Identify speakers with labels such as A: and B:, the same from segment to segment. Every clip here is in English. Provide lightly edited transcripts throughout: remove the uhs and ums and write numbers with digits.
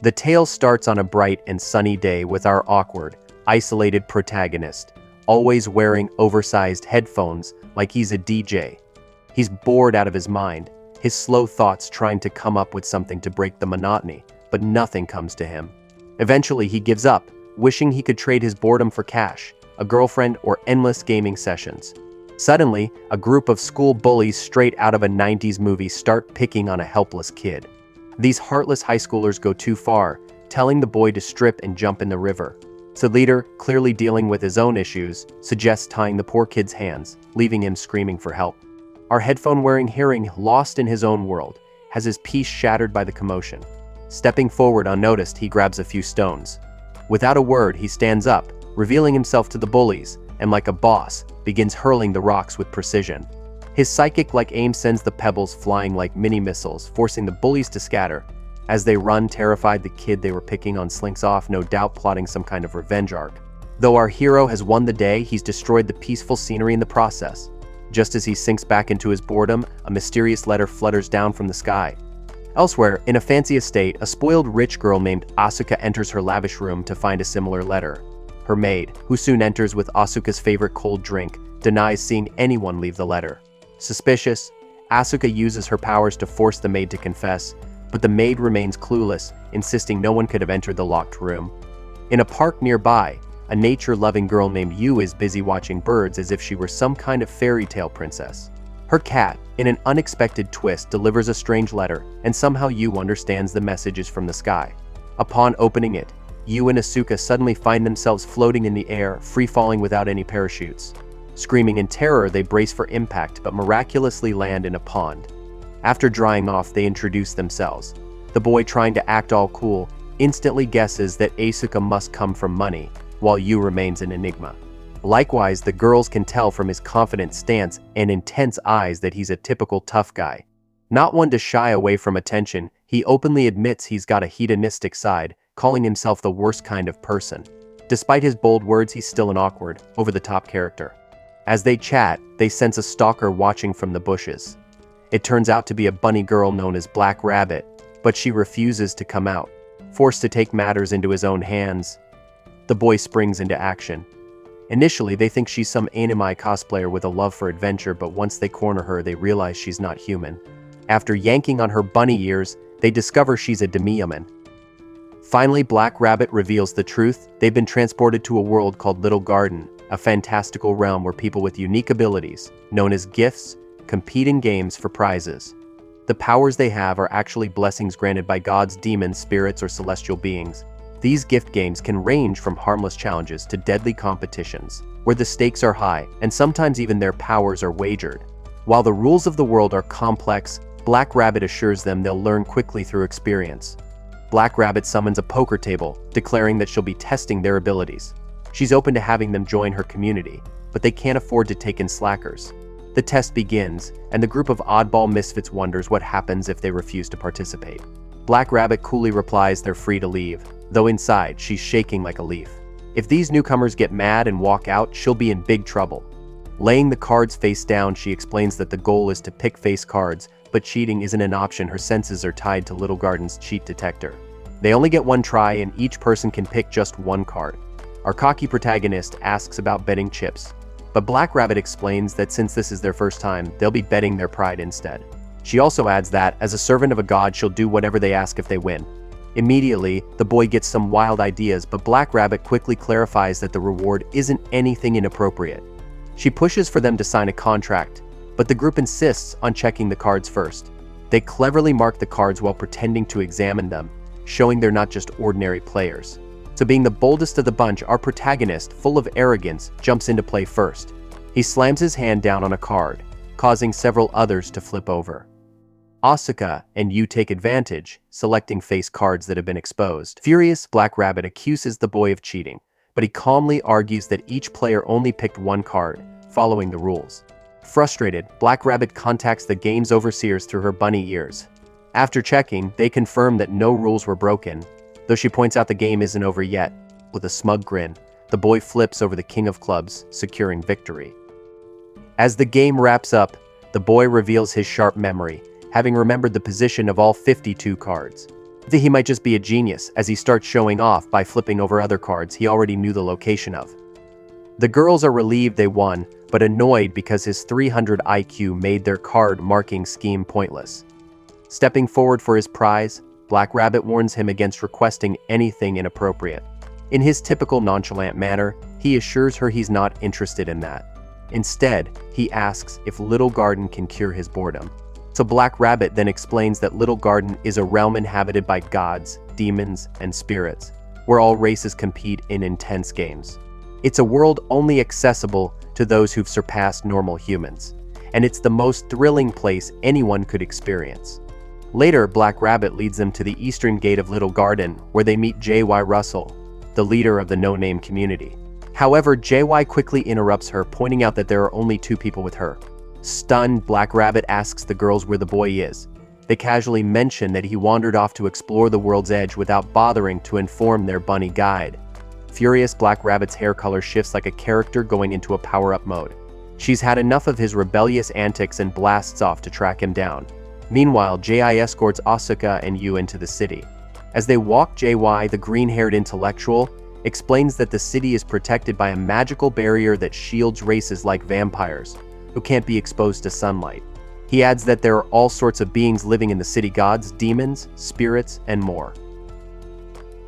A: The tale starts on a bright and sunny day with our awkward, isolated protagonist, always wearing oversized headphones like he's a DJ. He's bored out of his mind, his slow thoughts trying to come up with something to break the monotony, but nothing comes to him. Eventually, he gives up, wishing he could trade his boredom for cash, a girlfriend, or endless gaming sessions. Suddenly, a group of school bullies straight out of a 90s movie start picking on a helpless kid. These heartless high schoolers go too far, telling the boy to strip and jump in the river. So the leader, clearly dealing with his own issues, suggests tying the poor kid's hands, leaving him screaming for help. Our headphone-wearing hearing, lost in his own world, has his peace shattered by the commotion. Stepping forward unnoticed, he grabs a few stones. Without a word, he stands up, revealing himself to the bullies, and like a boss, begins hurling the rocks with precision. His psychic-like aim sends the pebbles flying like mini-missiles, forcing the bullies to scatter. As they run, terrified, the kid they were picking on slinks off, no doubt plotting some kind of revenge arc. Though our hero has won the day, he's destroyed the peaceful scenery in the process. Just as he sinks back into his boredom, a mysterious letter flutters down from the sky. Elsewhere, in a fancy estate, a spoiled rich girl named Asuka enters her lavish room to find a similar letter. Her maid, who soon enters with Asuka's favorite cold drink, denies seeing anyone leave the letter. Suspicious, Asuka uses her powers to force the maid to confess, but the maid remains clueless, insisting no one could have entered the locked room. In a park nearby, a nature-loving girl named Yu is busy watching birds as if she were some kind of fairy tale princess. Her cat, in an unexpected twist, delivers a strange letter, and somehow Yu understands the messages from the sky. Upon opening it, Yu and Asuka suddenly find themselves floating in the air, free-falling without any parachutes. Screaming in terror, they brace for impact but miraculously land in a pond. After drying off, they introduce themselves. The boy, trying to act all cool, instantly guesses that Asuka must come from money, while Yu remains an enigma. Likewise, the girls can tell from his confident stance and intense eyes that he's a typical tough guy. Not one to shy away from attention, he openly admits he's got a hedonistic side, calling himself the worst kind of person. Despite his bold words, he's still an awkward, over-the-top character. As they chat, they sense a stalker watching from the bushes. It turns out to be a bunny girl known as Black Rabbit, but she refuses to come out. Forced to take matters into his own hands, the boy springs into action. Initially, they think she's some anime cosplayer with a love for adventure, but once they corner her, they realize she's not human. After yanking on her bunny ears, they discover she's a demi-human. Finally, Black Rabbit reveals the truth. They've been transported to a world called Little Garden, a fantastical realm where people with unique abilities, known as gifts, compete in games for prizes. The powers they have are actually blessings granted by gods, demons, spirits, or celestial beings. These gift games can range from harmless challenges to deadly competitions, where the stakes are high and sometimes even their powers are wagered. While the rules of the world are complex, Black Rabbit assures them they'll learn quickly through experience. Black Rabbit summons a poker table, declaring that she'll be testing their abilities. She's open to having them join her community, but they can't afford to take in slackers. The test begins, and the group of oddball misfits wonders what happens if they refuse to participate. Black Rabbit coolly replies they're free to leave, though inside she's shaking like a leaf. If these newcomers get mad and walk out, she'll be in big trouble. Laying the cards face down, she explains that the goal is to pick face cards, but cheating isn't an option. Her senses are tied to Little Garden's cheat detector. They only get one try, and each person can pick just one card. Our cocky protagonist asks about betting chips, but Black Rabbit explains that since this is their first time, they'll be betting their pride instead. She also adds that, as a servant of a god, she'll do whatever they ask if they win. Immediately, the boy gets some wild ideas, but Black Rabbit quickly clarifies that the reward isn't anything inappropriate. She pushes for them to sign a contract, but the group insists on checking the cards first. They cleverly mark the cards while pretending to examine them, showing they're not just ordinary players. So being the boldest of the bunch, our protagonist, full of arrogance, jumps into play first. He slams his hand down on a card, causing several others to flip over. Asuka and Yu take advantage, selecting face cards that have been exposed. Furious, Black Rabbit accuses the boy of cheating, but he calmly argues that each player only picked one card, following the rules. Frustrated, Black Rabbit contacts the game's overseers through her bunny ears. After checking, they confirm that no rules were broken, though she points out the game isn't over yet. With a smug grin, the boy flips over the King of Clubs, securing victory. As the game wraps up, the boy reveals his sharp memory, having remembered the position of all 52 cards. that he might just be a genius as he starts showing off by flipping over other cards he already knew the location of. The girls are relieved they won, but annoyed because his 300 IQ made their card marking scheme pointless. Stepping forward for his prize, Black Rabbit warns him against requesting anything inappropriate. In his typical nonchalant manner, he assures her he's not interested in that. Instead, he asks if Little Garden can cure his boredom. So Black Rabbit then explains that Little Garden is a realm inhabited by gods, demons, and spirits, where all races compete in intense games. It's a world only accessible to those who've surpassed normal humans, and it's the most thrilling place anyone could experience. Later, Black Rabbit leads them to the eastern gate of Little Garden, where they meet J.Y. Russell, the leader of the no-name community. However, J.Y. quickly interrupts her, pointing out that there are only 2 people with her. Stunned, Black Rabbit asks the girls where the boy is. They casually mention that he wandered off to explore the world's edge without bothering to inform their bunny guide. Furious, Black Rabbit's hair color shifts like a character going into a power-up mode. She's had enough of his rebellious antics and blasts off to track him down. Meanwhile, J.I. escorts Asuka and Yu into the city. As they walk, J.Y., the green-haired intellectual, explains that the city is protected by a magical barrier that shields races like vampires, who can't be exposed to sunlight. He adds that there are all sorts of beings living in the city: gods, demons, spirits, and more.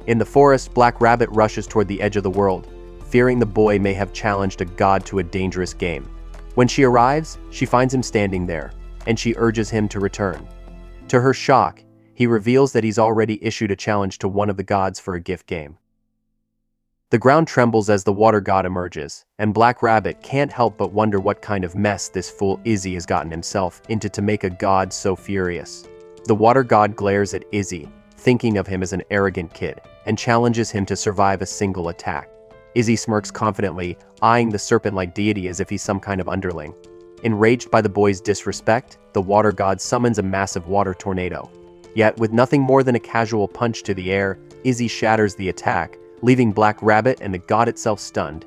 A: In the forest, Black Rabbit rushes toward the edge of the world, fearing the boy may have challenged a god to a dangerous game. When she arrives, she finds him standing there, and she urges him to return. To her shock, he reveals that he's already issued a challenge to one of the gods for a gift game. The ground trembles as the water god emerges, and Black Rabbit can't help but wonder what kind of mess this fool Izzy has gotten himself into to make a god so furious. The water god glares at Izzy, thinking of him as an arrogant kid, and challenges him to survive a single attack. Izzy smirks confidently, eyeing the serpent-like deity as if he's some kind of underling. Enraged by the boy's disrespect, the water god summons a massive water tornado. Yet, with nothing more than a casual punch to the air, Izzy shatters the attack, leaving Black Rabbit and the god itself stunned.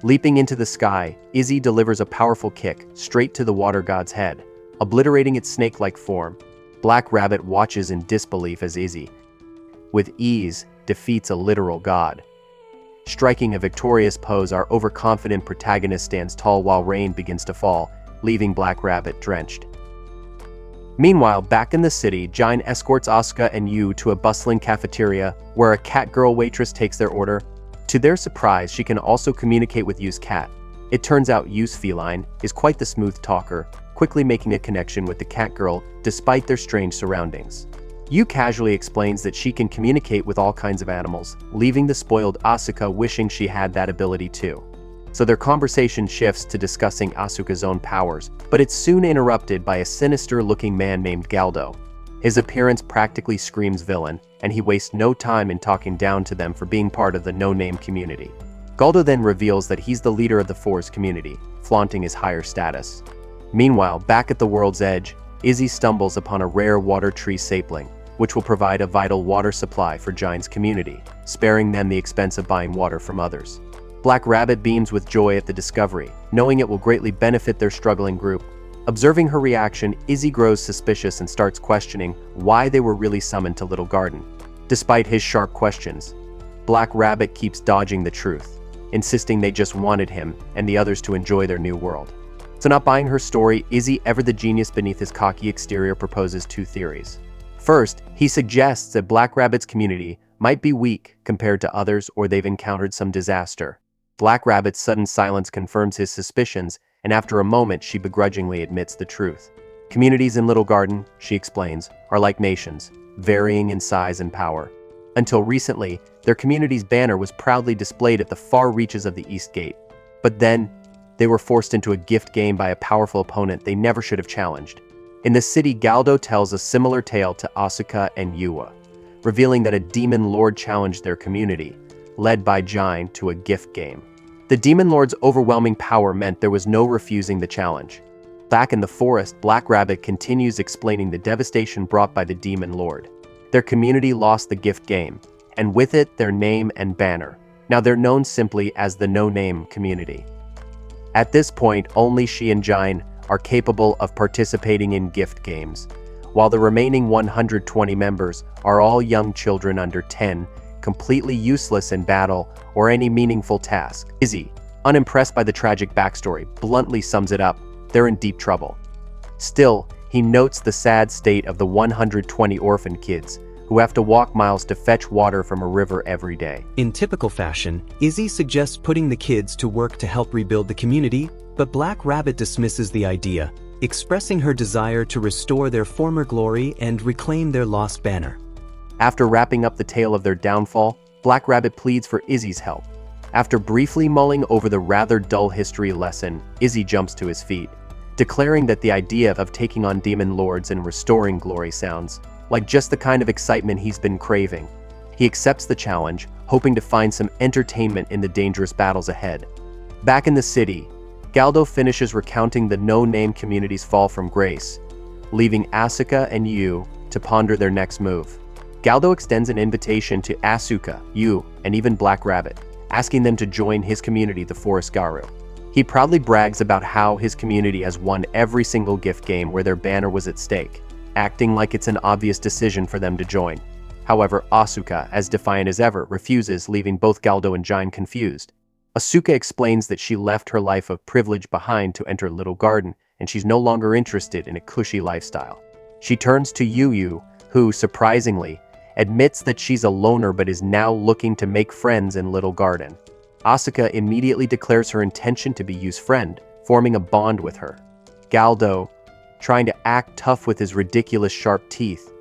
A: Leaping into the sky, Izzy delivers a powerful kick straight to the water god's head, obliterating its snake-like form. Black Rabbit watches in disbelief as Izzy, with ease, defeats a literal god. Striking a victorious pose, our overconfident protagonist stands tall while rain begins to fall, leaving Black Rabbit drenched. Meanwhile, back in the city, Jine escorts Asuka and Yu to a bustling cafeteria where a cat girl waitress takes their order. To their surprise, she can also communicate with Yu's cat. It turns out Yu's feline is quite the smooth talker, quickly making a connection with the cat girl despite their strange surroundings. Yu casually explains that she can communicate with all kinds of animals, leaving the spoiled Asuka wishing she had that ability too. So their conversation shifts to discussing Asuka's own powers, but it's soon interrupted by a sinister-looking man named Galdo. His appearance practically screams villain, and he wastes no time in talking down to them for being part of the no-name community. Galdo then reveals that he's the leader of the Forest community, flaunting his higher status. Meanwhile, back at the world's edge, Izzy stumbles upon a rare water tree sapling, which will provide a vital water supply for Jine's community, sparing them the expense of buying water from others. Black Rabbit beams with joy at the discovery, knowing it will greatly benefit their struggling group. Observing her reaction, Izzy grows suspicious and starts questioning why they were really summoned to Little Garden. Despite his sharp questions, Black Rabbit keeps dodging the truth, insisting they just wanted him and the others to enjoy their new world. So not buying her story, Izzy, ever the genius beneath his cocky exterior, proposes 2 theories. First, he suggests that Black Rabbit's community might be weak compared to others, or they've encountered some disaster. Black Rabbit's sudden silence confirms his suspicions, and after a moment she begrudgingly admits the truth. Communities in Little Garden, she explains, are like nations, varying in size and power. Until recently, their community's banner was proudly displayed at the far reaches of the East Gate. But then, they were forced into a gift game by a powerful opponent they never should have challenged. In the city, Galdo tells a similar tale to Asuka and Yua, revealing that a demon lord challenged their community, led by Jine, to a gift game. The demon lord's overwhelming power meant there was no refusing the challenge. Back in the forest, Black Rabbit continues explaining the devastation brought by the demon lord. Their community lost the gift game, and with it their name and banner. Now they're known simply as the no-name community. At this point, only she and Jine are capable of participating in gift games, while the remaining 120 members are all young children under 10, completely useless in battle or any meaningful task. Izzy, unimpressed by the tragic backstory, bluntly sums it up: they're in deep trouble. Still, he notes the sad state of the 120 orphan kids who have to walk miles to fetch water from a river every day.
B: In typical fashion, Izzy suggests putting the kids to work to help rebuild the community, but Black Rabbit dismisses the idea, expressing her desire to restore their former glory and reclaim their lost banner.
A: After wrapping up the tale of their downfall, Black Rabbit pleads for Izzy's help. After briefly mulling over the rather dull history lesson, Izzy jumps to his feet, declaring that the idea of taking on demon lords and restoring glory sounds like just the kind of excitement he's been craving. He accepts the challenge, hoping to find some entertainment in the dangerous battles ahead. Back in the city, Galdo finishes recounting the no-name community's fall from grace, leaving Asuka and Yu to ponder their next move. Galdo extends an invitation to Asuka, Yu, and even Black Rabbit, asking them to join his community, the Forest Garu. He proudly brags about how his community has won every single gift game where their banner was at stake, acting like it's an obvious decision for them to join. However, Asuka, as defiant as ever, refuses, leaving both Galdo and Jine confused. Asuka explains that she left her life of privilege behind to enter Little Garden, and she's no longer interested in a cushy lifestyle. She turns to Yu, who, surprisingly, admits that she's a loner but is now looking to make friends in Little Garden. Asuka immediately declares her intention to be Yu's friend, forming a bond with her. Galdo, trying to act tough with his ridiculous sharp teeth,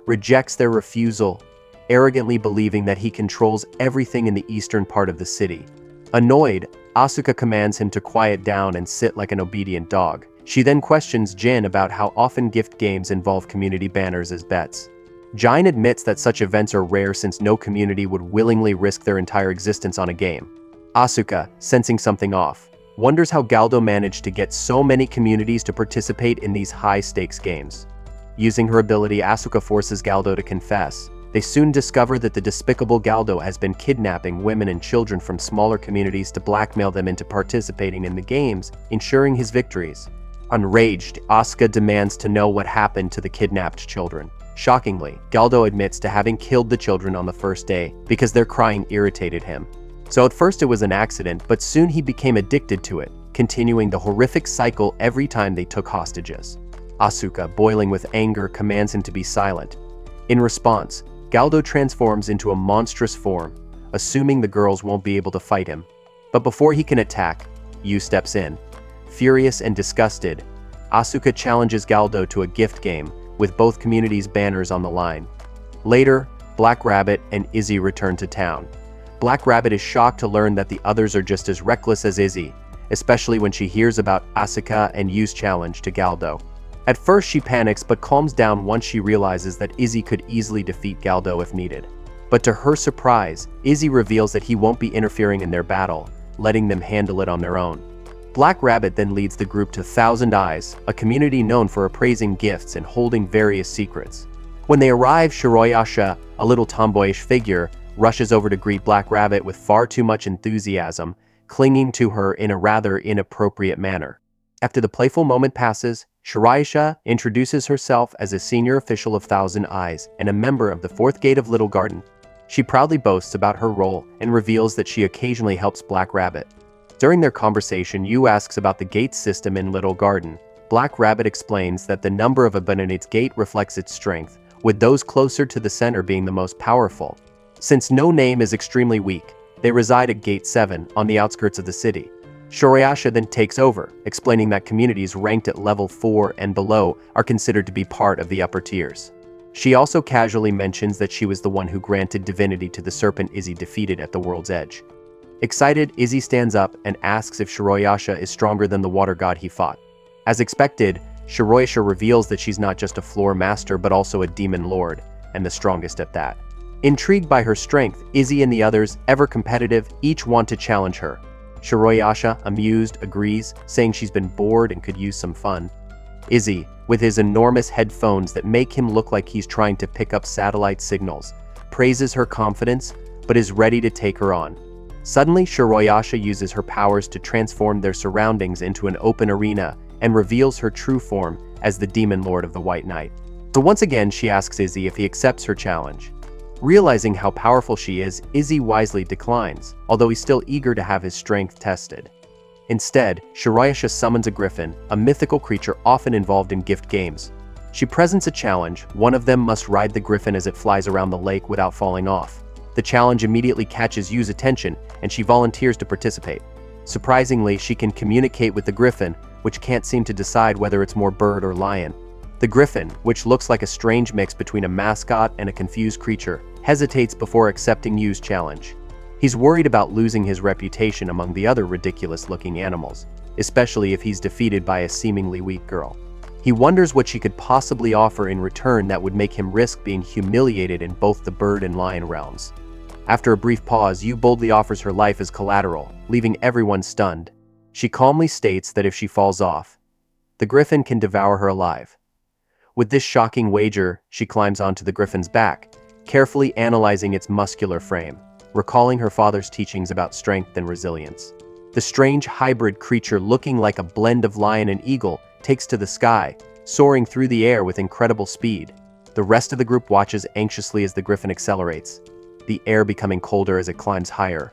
A: rejects their refusal, arrogantly believing that he controls everything in the eastern part of the city. Annoyed, Asuka commands him to quiet down and sit like an obedient dog. She then questions Jin about how often gift games involve community banners as bets. Jine admits that such events are rare since no community would willingly risk their entire existence on a game. Asuka, sensing something off, wonders how Galdo managed to get so many communities to participate in these high-stakes games. Using her ability, Asuka forces Galdo to confess. They soon discover that the despicable Galdo has been kidnapping women and children from smaller communities to blackmail them into participating in the games, ensuring his victories. Enraged, Asuka demands to know what happened to the kidnapped children. Shockingly, Galdo admits to having killed the children on the first day because their crying irritated him. So at first it was an accident, but soon he became addicted to it, continuing the horrific cycle every time they took hostages. Asuka, boiling with anger, commands him to be silent. In response, Galdo transforms into a monstrous form, assuming the girls won't be able to fight him. But before he can attack, Yu steps in. Furious and disgusted, Asuka challenges Galdo to a gift game, with both communities' banners on the line. Later, Black Rabbit and Izzy return to town. Black Rabbit is shocked to learn that the others are just as reckless as Izzy, especially when she hears about Asuka and Yu's challenge to Galdo. At first she panics but calms down once she realizes that Izzy could easily defeat Galdo if needed. But to her surprise, Izzy reveals that he won't be interfering in their battle, letting them handle it on their own. Black Rabbit then leads the group to Thousand Eyes, a community known for appraising gifts and holding various secrets. When they arrive, Shiroyasha, a little tomboyish figure, rushes over to greet Black Rabbit with far too much enthusiasm, clinging to her in a rather inappropriate manner. After the playful moment passes, Shiroyasha introduces herself as a senior official of Thousand Eyes and a member of the Fourth Gate of Little Garden. She proudly boasts about her role and reveals that she occasionally helps Black Rabbit. During their conversation, Yu asks about the gate system in Little Garden. Black Rabbit explains that the number of its gate reflects its strength, with those closer to the center being the most powerful. Since No Name is extremely weak, they reside at Gate 7 on the outskirts of the city. Shiroyasha then takes over, explaining that communities ranked at level 4 and below are considered to be part of the upper tiers. She also casually mentions that she was the one who granted divinity to the serpent Izzy defeated at the world's edge. Excited, Izzy stands up and asks if Shiroyasha is stronger than the water god he fought. As expected, Shiroyasha reveals that she's not just a floor master but also a demon lord, and the strongest at that. Intrigued by her strength, Izzy and the others, ever competitive, each want to challenge her. Shiroyasha, amused, agrees, saying she's been bored and could use some fun. Izzy, with his enormous headphones that make him look like he's trying to pick up satellite signals, praises her confidence, but is ready to take her on. Suddenly, Shiroyasha uses her powers to transform their surroundings into an open arena and reveals her true form as the Demon Lord of the White Knight. So once again, she asks Izzy if he accepts her challenge. Realizing how powerful she is, Izzy wisely declines, although he's still eager to have his strength tested. Instead, Shirayasha summons a griffin, a mythical creature often involved in gift games. She presents a challenge. One of them must ride the griffin as it flies around the lake without falling off. The challenge immediately catches Yu's attention, and she volunteers to participate. Surprisingly, she can communicate with the griffin, which can't seem to decide whether it's more bird or lion. The griffin, which looks like a strange mix between a mascot and a confused creature, hesitates before accepting Yu's challenge. He's worried about losing his reputation among the other ridiculous-looking animals, especially if he's defeated by a seemingly weak girl. He wonders what she could possibly offer in return that would make him risk being humiliated in both the bird and lion realms. After a brief pause, Yu boldly offers her life as collateral, leaving everyone stunned. She calmly states that if she falls off, the griffin can devour her alive. With this shocking wager, she climbs onto the griffin's back, carefully analyzing its muscular frame, recalling her father's teachings about strength and resilience. The strange hybrid creature, looking like a blend of lion and eagle, takes to the sky, soaring through the air with incredible speed. The rest of the group watches anxiously as the griffin accelerates, the air becoming colder as it climbs higher.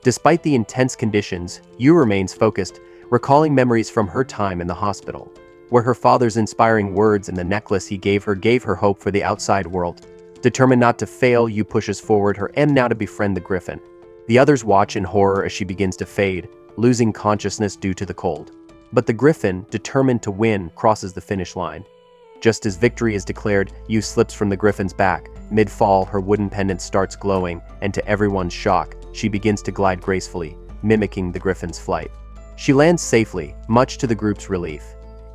A: Despite the intense conditions, Yu remains focused, recalling memories from her time in the hospital, where her father's inspiring words and the necklace he gave her hope for the outside world. Determined not to fail, Yu pushes forward, her aim now to befriend the griffin. The others watch in horror as she begins to fade, losing consciousness due to the cold. But the griffin, determined to win, crosses the finish line. Just as victory is declared, Yu slips from the griffin's back. Mid-fall, her wooden pendant starts glowing, and to everyone's shock, she begins to glide gracefully, mimicking the griffin's flight. She lands safely, much to the group's relief.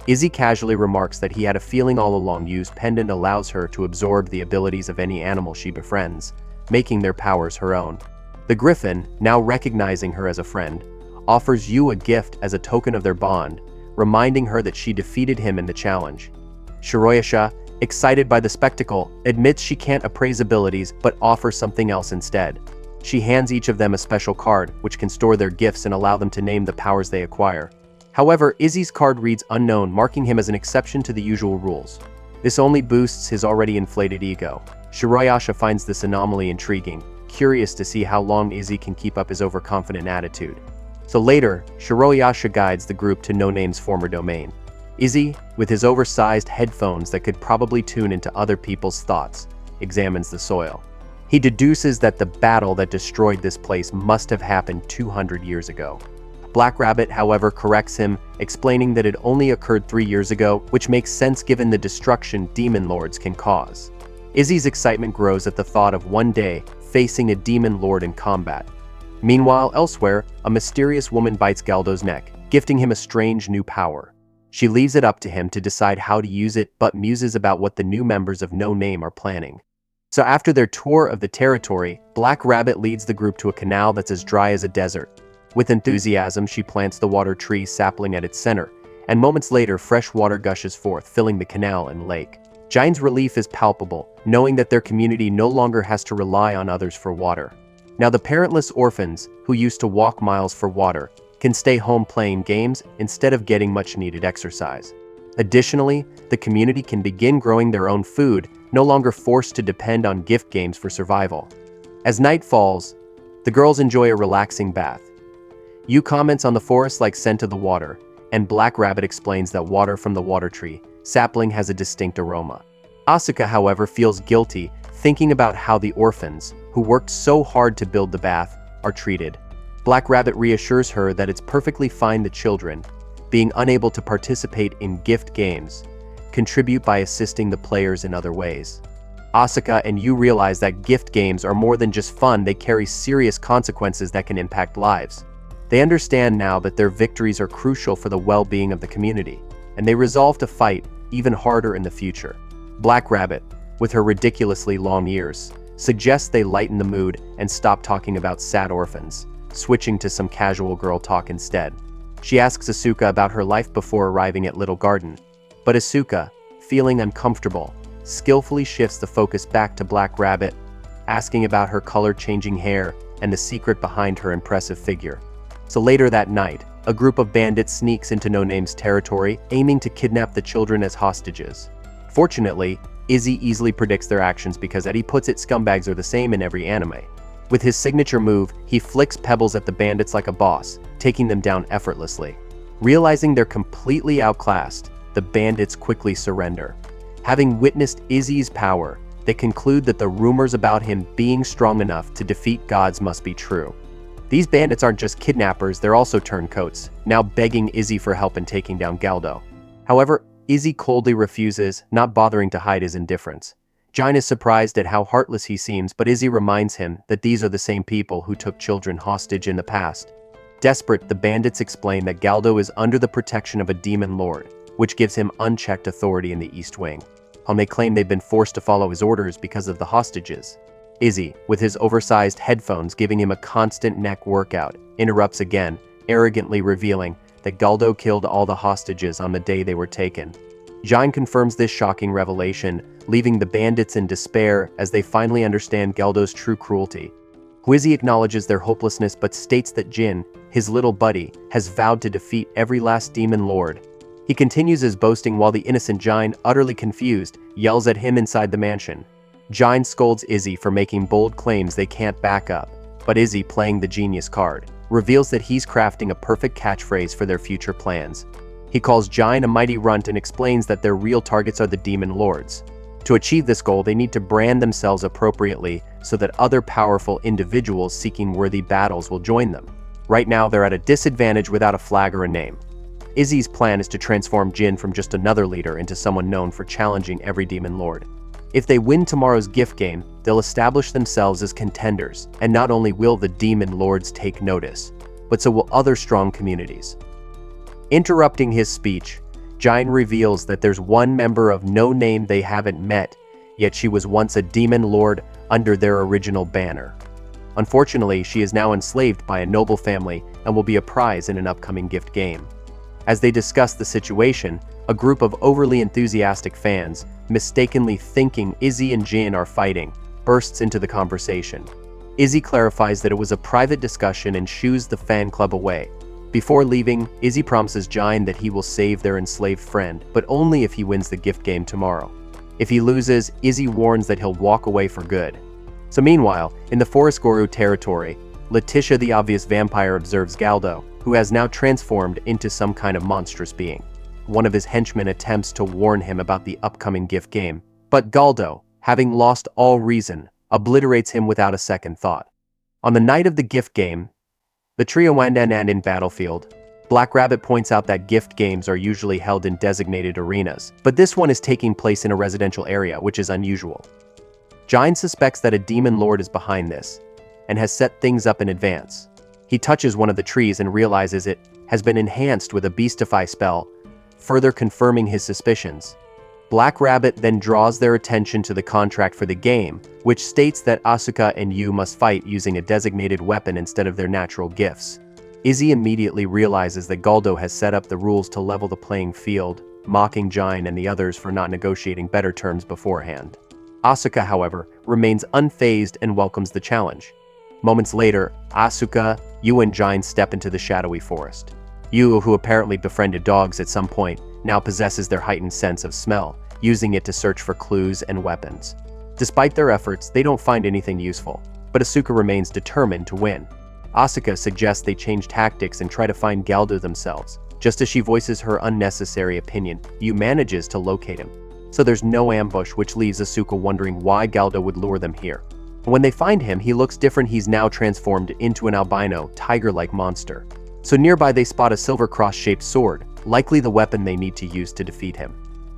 A: Izzy casually remarks that he had a feeling all along Yu's pendant allows her to absorb the abilities of any animal she befriends, making their powers her own. The griffin, now recognizing her as a friend, offers Yu a gift as a token of their bond, reminding her that she defeated him in the challenge. Shirayasha, excited by the spectacle, admits she can't appraise abilities but offers something else instead. She hands each of them a special card, which can store their gifts and allow them to name the powers they acquire. However, Izzy's card reads unknown, marking him as an exception to the usual rules. This only boosts his already inflated ego. Shirayasha finds this anomaly intriguing, curious to see how long Izzy can keep up his overconfident attitude. So later, Shirayasha guides the group to No Name's former domain. Izzy, with his oversized headphones that could probably tune into other people's thoughts, examines the soil. He deduces that the battle that destroyed this place must have happened 200 years ago. Black Rabbit, however, corrects him, explaining that it only occurred 3 years ago, which makes sense given the destruction demon lords can cause. Izzy's excitement grows at the thought of one day facing a demon lord in combat. Meanwhile, elsewhere, a mysterious woman bites Galdo's neck, gifting him a strange new power. She leaves it up to him to decide how to use it, but muses about what the new members of No Name are planning. So after their tour of the territory, Black Rabbit leads the group to a canal that's as dry as a desert. With enthusiasm, she plants the water tree sapling at its center, and moments later, fresh water gushes forth, filling the canal and lake. Jine's relief is palpable, knowing that their community no longer has to rely on others for water. Now the parentless orphans, who used to walk miles for water, can stay home playing games instead of getting much-needed exercise. Additionally, the community can begin growing their own food, no longer forced to depend on gift games for survival. As night falls, the girls enjoy a relaxing bath. Yu comments on the forest-like scent of the water, and Black Rabbit explains that water from the water tree sapling has a distinct aroma. Asuka, however, feels guilty, thinking about how the orphans, who worked so hard to build the bath, are treated. Black Rabbit reassures her that it's perfectly fine the children, being unable to participate in gift games, contribute by assisting the players in other ways. Asuka and Yu realize that gift games are more than just fun, they carry serious consequences that can impact lives. They understand now that their victories are crucial for the well-being of the community, and they resolve to fight even harder in the future. Black Rabbit, with her ridiculously long ears, suggests they lighten the mood and stop talking about sad orphans, switching to some casual girl talk instead. She asks Asuka about her life before arriving at Little Garden, but Asuka, feeling uncomfortable, skillfully shifts the focus back to Black Rabbit, asking about her color-changing hair and the secret behind her impressive figure. So later that night, a group of bandits sneaks into No Name's territory, aiming to kidnap the children as hostages. Fortunately, Izzy easily predicts their actions because, as he puts it, scumbags are the same in every anime. With his signature move, he flicks pebbles at the bandits like a boss, taking them down effortlessly. Realizing they're completely outclassed, the bandits quickly surrender. Having witnessed Izzy's power, they conclude that the rumors about him being strong enough to defeat gods must be true. These bandits aren't just kidnappers, they're also turncoats, now begging Izzy for help in taking down Galdo. However, Izzy coldly refuses, not bothering to hide his indifference. Jine is surprised at how heartless he seems, but Izzy reminds him that these are the same people who took children hostage in the past. Desperate, the bandits explain that Galdo is under the protection of a demon lord, which gives him unchecked authority in the East Wing. They claim they've been forced to follow his orders because of the hostages. Izzy, with his oversized headphones giving him a constant neck workout, interrupts again, arrogantly revealing that Galdo killed all the hostages on the day they were taken. Jine confirms this shocking revelation, leaving the bandits in despair as they finally understand Galdo's true cruelty. Izzy acknowledges their hopelessness but states that Jin, his little buddy, has vowed to defeat every last demon lord. He continues his boasting while the innocent Jine, utterly confused, yells at him inside the mansion. Jine scolds Izzy for making bold claims they can't back up, but Izzy, playing the genius card, reveals that he's crafting a perfect catchphrase for their future plans. He calls Jine a mighty runt and explains that their real targets are the demon lords. To achieve this goal, they need to brand themselves appropriately so that other powerful individuals seeking worthy battles will join them. Right now, they're at a disadvantage without a flag or a name. Izzy's plan is to transform Jin from just another leader into someone known for challenging every demon lord. If they win tomorrow's gift game, they'll establish themselves as contenders, and not only will the demon lords take notice, but so will other strong communities. Interrupting his speech, Jine reveals that there's one member of no name they haven't met, yet she was once a demon lord under their original banner. Unfortunately, she is now enslaved by a noble family and will be a prize in an upcoming gift game. As they discuss the situation, a group of overly enthusiastic fans, mistakenly thinking Izzy and Jin are fighting, bursts into the conversation. Izzy clarifies that it was a private discussion and shoos the fan club away. Before leaving, Izzy promises Jine that he will save their enslaved friend, but only if he wins the gift game tomorrow. If he loses, Izzy warns that he'll walk away for good. So meanwhile, in the Forest Guru territory, Leticia, the obvious vampire, observes Galdo, who has now transformed into some kind of monstrous being. One of his henchmen attempts to warn him about the upcoming gift game, but Galdo, having lost all reason, obliterates him without a second thought. On the night of the gift game, the trio wind in Battlefield. Black Rabbit points out that gift games are usually held in designated arenas, but this one is taking place in a residential area, which is unusual. Jine suspects that a demon lord is behind this, and has set things up in advance. He touches one of the trees and realizes it has been enhanced with a Beastify spell, further confirming his suspicions. Black Rabbit then draws their attention to the contract for the game, which states that Asuka and Yu must fight using a designated weapon instead of their natural gifts. Izzy immediately realizes that Galdo has set up the rules to level the playing field, mocking Jine and the others for not negotiating better terms beforehand. Asuka, however, remains unfazed and welcomes the challenge. Moments later, Asuka, Yu and Jine step into the shadowy forest. Yu, who apparently befriended dogs at some point, now possesses their heightened sense of smell, using it to search for clues and weapons. Despite their efforts, they don't find anything useful, but Asuka remains determined to win. Asuka suggests they change tactics and try to find Galdo themselves. Just as she voices her unnecessary opinion, Yu manages to locate him. So there's no ambush, which leaves Asuka wondering why Galdo would lure them here. When they find him, he looks different. He's now transformed into an albino, tiger-like monster. So nearby they spot a silver cross-shaped sword, likely the weapon they need to use to defeat him.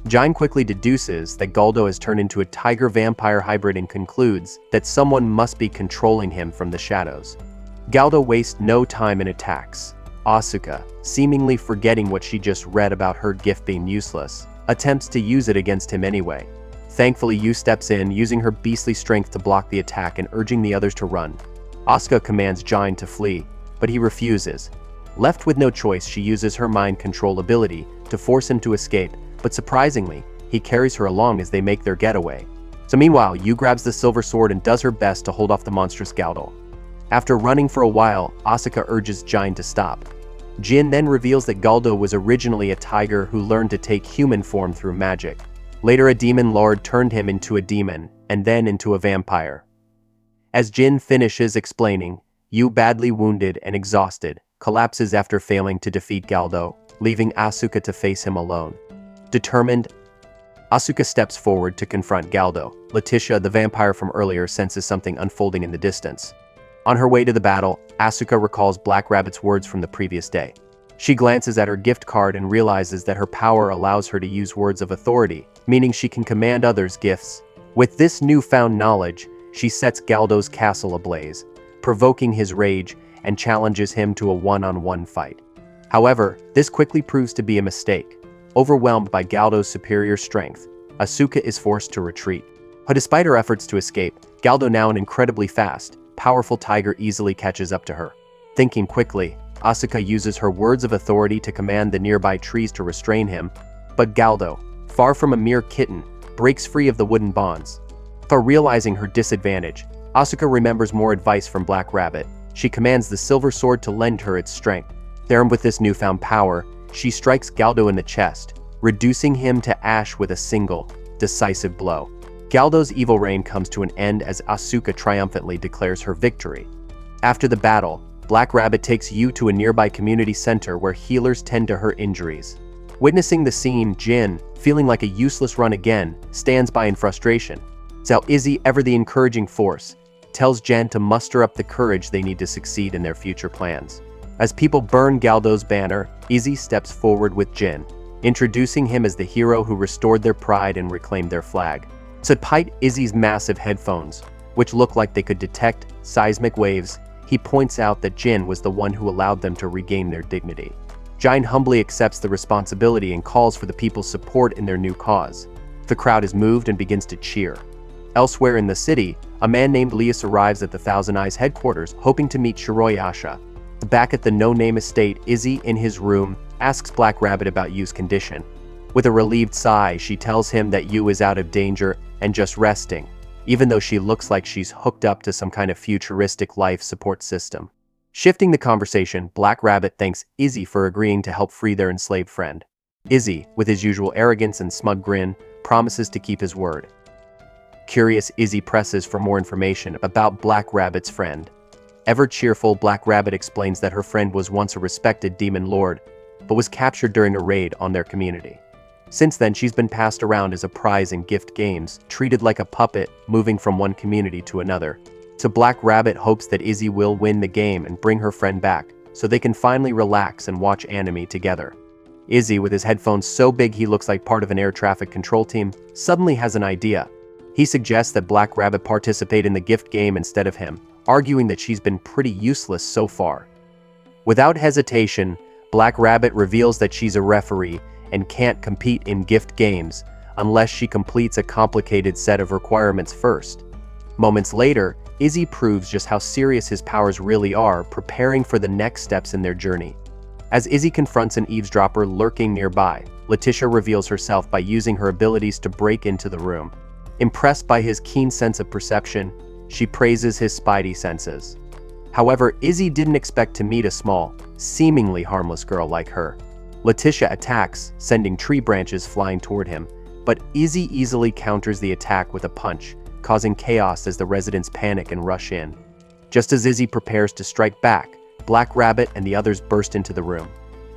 A: Jine quickly deduces that Galdo has turned into a tiger-vampire hybrid and concludes that someone must be controlling him from the shadows. Galdo wastes no time in attacks. Asuka, seemingly forgetting what she just read about her gift being useless, attempts to use it against him anyway. Thankfully, Yu steps in, using her beastly strength to block the attack and urging the others to run. Asuka commands Jine to flee, but he refuses. Left with no choice, she uses her mind control ability to force him to escape, but surprisingly, he carries her along as they make their getaway. So meanwhile, Yu grabs the silver sword and does her best to hold off the monstrous Galdo. After running for a while, Asuka urges Jine to stop. Jin then reveals that Galdo was originally a tiger who learned to take human form through magic. Later, a demon lord turned him into a demon, and then into a vampire. As Jin finishes explaining, Yu, badly wounded and exhausted, collapses after failing to defeat Galdo, leaving Asuka to face him alone. Determined, Asuka steps forward to confront Galdo. Leticia, the vampire from earlier, senses something unfolding in the distance. On her way to the battle, Asuka recalls Black Rabbit's words from the previous day. She glances at her gift card and realizes that her power allows her to use words of authority, meaning she can command others' gifts. With this newfound knowledge, she sets Galdo's castle ablaze, provoking his rage and challenges him to a one-on-one fight. However, this quickly proves to be a mistake. Overwhelmed by Galdo's superior strength, Asuka is forced to retreat. But despite her efforts to escape, Galdo, now an incredibly fast, powerful tiger, easily catches up to her. Thinking quickly, Asuka uses her words of authority to command the nearby trees to restrain him, but Galdo, far from a mere kitten, breaks free of the wooden bonds. For realizing her disadvantage, Asuka remembers more advice from Black Rabbit. She commands the silver sword to lend her its strength. Armed with this newfound power, she strikes Galdo in the chest, reducing him to ash with a single, decisive blow. Galdo's evil reign comes to an end as Asuka triumphantly declares her victory. After the battle, Black Rabbit takes Yu to a nearby community center where healers tend to her injuries. Witnessing the scene, Jin, feeling like a useless run again, stands by in frustration. So Izzy, ever the encouraging force, tells Jen to muster up the courage they need to succeed in their future plans. As people burn Galdo's banner, Izzy steps forward with Jin, introducing him as the hero who restored their pride and reclaimed their flag. Despite Izzy's massive headphones, which look like they could detect seismic waves, he points out that Jin was the one who allowed them to regain their dignity. Jin humbly accepts the responsibility and calls for the people's support in their new cause. The crowd is moved and begins to cheer. Elsewhere in the city, a man named Lias arrives at the Thousand Eyes headquarters, hoping to meet Shiroyasha. Back at the no-name estate, Izzy, in his room, asks Black Rabbit about Yu's condition. With a relieved sigh, she tells him that Yu is out of danger and just resting, even though she looks like she's hooked up to some kind of futuristic life support system. Shifting the conversation, Black Rabbit thanks Izzy for agreeing to help free their enslaved friend. Izzy, with his usual arrogance and smug grin, promises to keep his word. Curious, Izzy presses for more information about Black Rabbit's friend. Ever cheerful, Black Rabbit explains that her friend was once a respected demon lord, but was captured during a raid on their community. Since then, she's been passed around as a prize in gift games, treated like a puppet, moving from one community to another. So Black Rabbit hopes that Izzy will win the game and bring her friend back, so they can finally relax and watch anime together. Izzy, with his headphones so big he looks like part of an air traffic control team, suddenly has an idea. He suggests that Black Rabbit participate in the gift game instead of him, arguing that she's been pretty useless so far. Without hesitation, Black Rabbit reveals that she's a referee and can't compete in gift games unless she completes a complicated set of requirements first. Moments later, Izzy proves just how serious his powers really are, preparing for the next steps in their journey. As Izzy confronts an eavesdropper lurking nearby, Leticia reveals herself by using her abilities to break into the room. Impressed by his keen sense of perception, she praises his spidey senses. However, Izzy didn't expect to meet a small, seemingly harmless girl like her. Leticia attacks, sending tree branches flying toward him, but Izzy easily counters the attack with a punch, causing chaos as the residents panic and rush in. Just as Izzy prepares to strike back, Black Rabbit and the others burst into the room.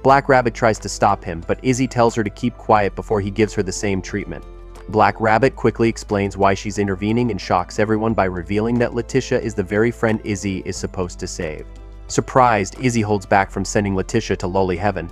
A: Black Rabbit tries to stop him, but Izzy tells her to keep quiet before he gives her the same treatment. Black Rabbit quickly explains why she's intervening and shocks everyone by revealing that Leticia is the very friend Izzy is supposed to save. Surprised, Izzy holds back from sending Leticia to lowly heaven.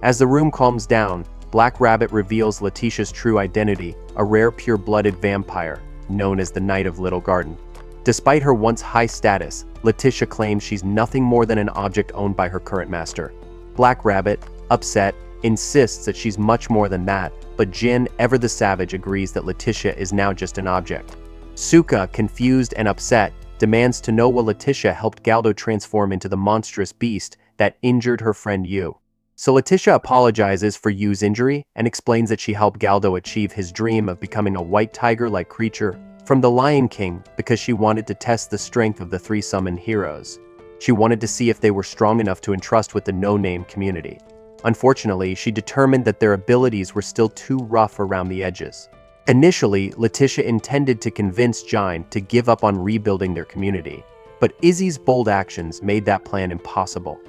A: As the room calms down, Black Rabbit reveals Leticia's true identity, a rare pure-blooded vampire, known as the Knight of Little Garden. Despite her once high status, Leticia claims she's nothing more than an object owned by her current master. Black Rabbit, upset, insists that she's much more than that, but Jin, ever the savage, agrees that Leticia is now just an object. Asuka, confused and upset, demands to know what Leticia helped Galdo transform into the monstrous beast that injured her friend Yu. So Leticia apologizes for Yu's injury and explains that she helped Galdo achieve his dream of becoming a white tiger-like creature from the Lion King because she wanted to test the strength of the three summoned heroes. She wanted to see if they were strong enough to entrust with the no-name community. Unfortunately, she determined that their abilities were still too rough around the edges. Initially, Leticia intended to convince Jine to give up on rebuilding their community, but Izzy's bold actions made that plan impossible.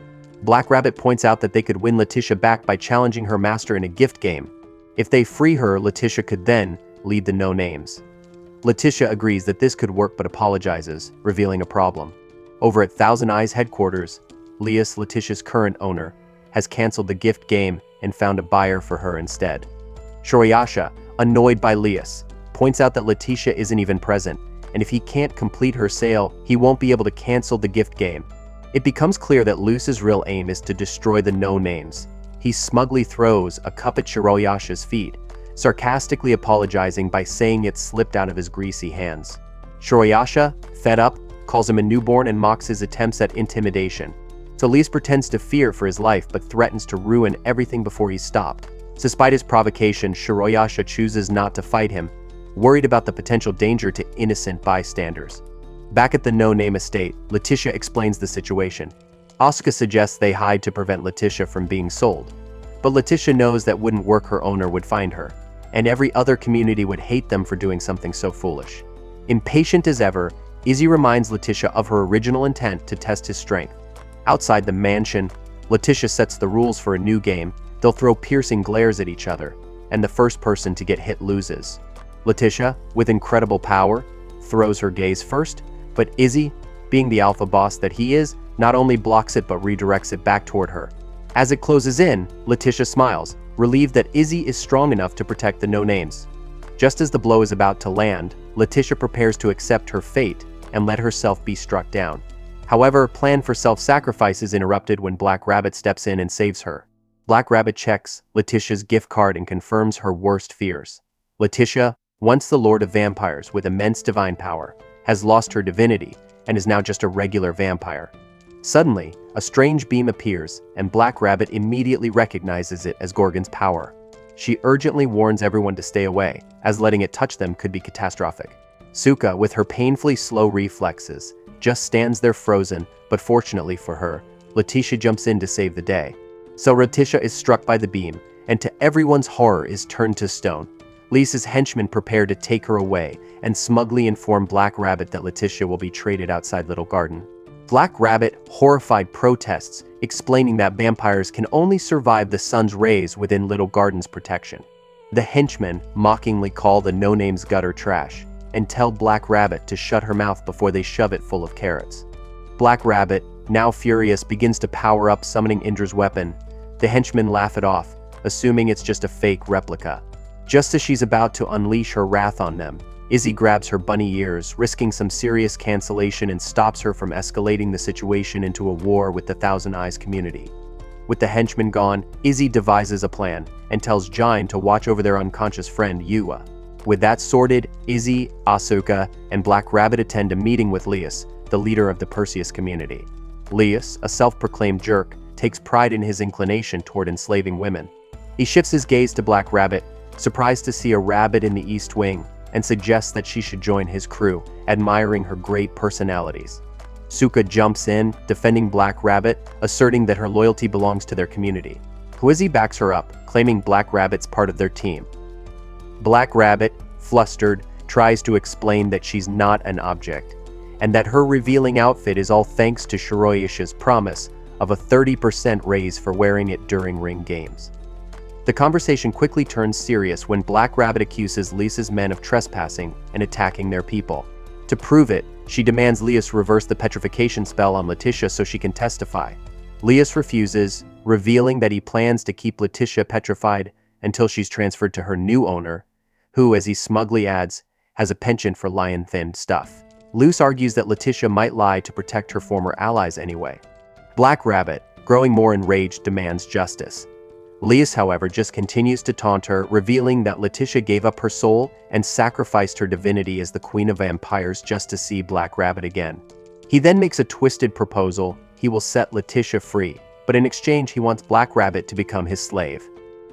A: Black Rabbit points out that they could win Leticia back by challenging her master in a gift game. If they free her, Leticia could then lead the No Names. Leticia agrees that this could work but apologizes, revealing a problem. Over at Thousand Eyes headquarters, Lias, Leticia's current owner, has canceled the gift game and found a buyer for her instead. Shoroyasha, annoyed by Lias, points out that Leticia isn't even present, and if he can't complete her sale, he won't be able to cancel the gift game. It becomes clear that Luce's real aim is to destroy the No Names. He smugly throws a cup at Shoroyasha's feet, sarcastically apologizing by saying it slipped out of his greasy hands. Shoroyasha, fed up, calls him a newborn and mocks his attempts at intimidation. Solis pretends to fear for his life but threatens to ruin everything before he's stopped. Despite his provocation, Shoroyasha chooses not to fight him, worried about the potential danger to innocent bystanders. Back at the No Name estate, Leticia explains the situation. Asuka suggests they hide to prevent Leticia from being sold, but Leticia knows that wouldn't work. Her owner would find her, and every other community would hate them for doing something so foolish. Impatient as ever, Izzy reminds Leticia of her original intent to test his strength. Outside the mansion, Leticia sets the rules for a new game. They'll throw piercing glares at each other, and the first person to get hit loses. Leticia, with incredible power, throws her gaze first, but Izzy, being the alpha boss that he is, not only blocks it but redirects it back toward her. As it closes in, Leticia smiles, relieved that Izzy is strong enough to protect the No Names. Just as the blow is about to land, Leticia prepares to accept her fate and let herself be struck down. However, plan for self-sacrifice is interrupted when Black Rabbit steps in and saves her. Black Rabbit checks Leticia's gift card and confirms her worst fears. Leticia, once the Lord of Vampires with immense divine power, has lost her divinity and is now just a regular vampire. Suddenly, a strange beam appears, and Black Rabbit immediately recognizes it as Gorgon's power. She urgently warns everyone to stay away, as letting it touch them could be catastrophic. Asuka, with her painfully slow reflexes, just stands there frozen, but fortunately for her, Leticia jumps in to save the day. So Leticia is struck by the beam, and to everyone's horror is turned to stone. Lisa's henchmen prepare to take her away, and smugly inform Black Rabbit that Leticia will be traded outside Little Garden. Black Rabbit, horrified, protests, explaining that vampires can only survive the sun's rays within Little Garden's protection. The henchmen mockingly call the No Names gutter trash, and tell Black Rabbit to shut her mouth before they shove it full of carrots. Black Rabbit, now furious, begins to power up, summoning Indra's weapon. The henchmen laugh it off, assuming it's just a fake replica. Just as she's about to unleash her wrath on them, Izzy grabs her bunny ears, risking some serious cancellation, and stops her from escalating the situation into a war with the Thousand Eyes community. With the henchmen gone, Izzy devises a plan and tells Jine to watch over their unconscious friend Yua. With that sorted, Izzy, Asuka, and Black Rabbit attend a meeting with Lias, the leader of the Perseus community. Lias, a self-proclaimed jerk, takes pride in his inclination toward enslaving women. He shifts his gaze to Black Rabbit, surprised to see a rabbit in the East Wing, and suggests that she should join his crew, admiring her great personalities. Asuka jumps in, defending Black Rabbit, asserting that her loyalty belongs to their community. Izzy backs her up, claiming Black Rabbit's part of their team. Black Rabbit, flustered, tries to explain that she's not an object, and that her revealing outfit is all thanks to Shoroyasha's promise of a 30% raise for wearing it during ring games. The conversation quickly turns serious when Black Rabbit accuses Lisa's men of trespassing and attacking their people. To prove it, she demands Lias reverse the petrification spell on Leticia so she can testify. Lias refuses, revealing that he plans to keep Leticia petrified until she's transferred to her new owner, who, as he smugly adds, has a penchant for lion-thinned stuff. Luce argues that Leticia might lie to protect her former allies anyway. Black Rabbit, growing more enraged, demands justice. Lias, however, just continues to taunt her, revealing that Leticia gave up her soul and sacrificed her divinity as the Queen of Vampires just to see Black Rabbit again. He then makes a twisted proposal. He will set Leticia free, but in exchange he wants Black Rabbit to become his slave.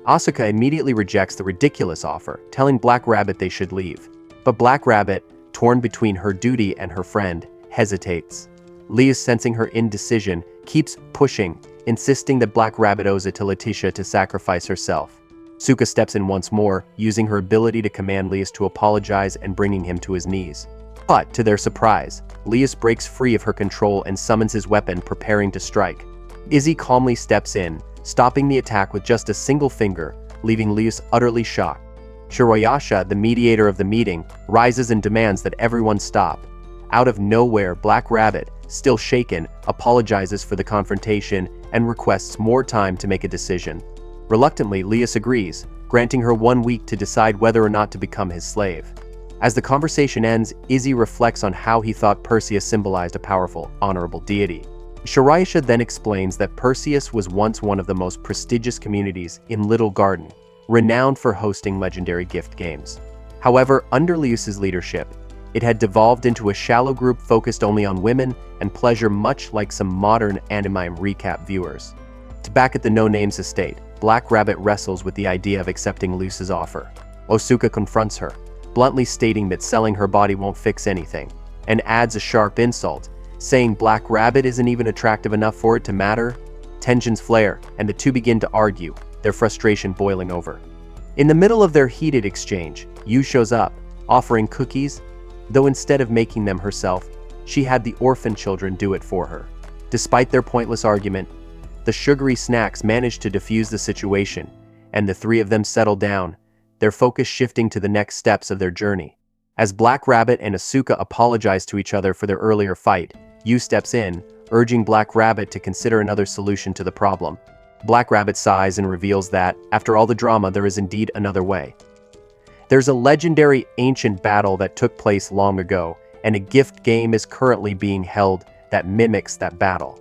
A: Asuka immediately rejects the ridiculous offer, telling Black Rabbit they should leave. But Black Rabbit, torn between her duty and her friend, hesitates. Lias, sensing her indecision, keeps pushing, insisting that Black Rabbit owes it to Leticia to sacrifice herself. Asuka steps in once more, using her ability to command Laius to apologize and bringing him to his knees. But, to their surprise, Laius breaks free of her control and summons his weapon, preparing to strike. Izzy calmly steps in, stopping the attack with just a single finger, leaving Laius utterly shocked. Shiroyasha, the mediator of the meeting, rises and demands that everyone stop. Out of nowhere, Black Rabbit, still shaken, apologizes for the confrontation and requests more time to make a decision. Reluctantly, Laius agrees, granting her 1 week to decide whether or not to become his slave. As the conversation ends, Izzy reflects on how he thought Perseus symbolized a powerful, honorable deity. Shiroyasha then explains that Perseus was once one of the most prestigious communities in Little Garden, renowned for hosting legendary gift games. However, under Laius's leadership, it had devolved into a shallow group focused only on women and pleasure, much like some modern anime recap viewers. Back at the No Names estate, Black Rabbit wrestles with the idea of accepting Laius's offer. Asuka confronts her, bluntly stating that selling her body won't fix anything, and adds a sharp insult, saying Black Rabbit isn't even attractive enough for it to matter. Tensions flare, and the two begin to argue, their frustration boiling over. In the middle of their heated exchange, Yu shows up, offering cookies, though instead of making them herself, she had the orphan children do it for her. Despite their pointless argument, the sugary snacks manage to defuse the situation, and the three of them settle down, their focus shifting to the next steps of their journey. As Black Rabbit and Asuka apologize to each other for their earlier fight, Yu steps in, urging Black Rabbit to consider another solution to the problem. Black Rabbit sighs and reveals that, after all the drama, there is indeed another way. There's a legendary ancient battle that took place long ago, and a gift game is currently being held that mimics that battle.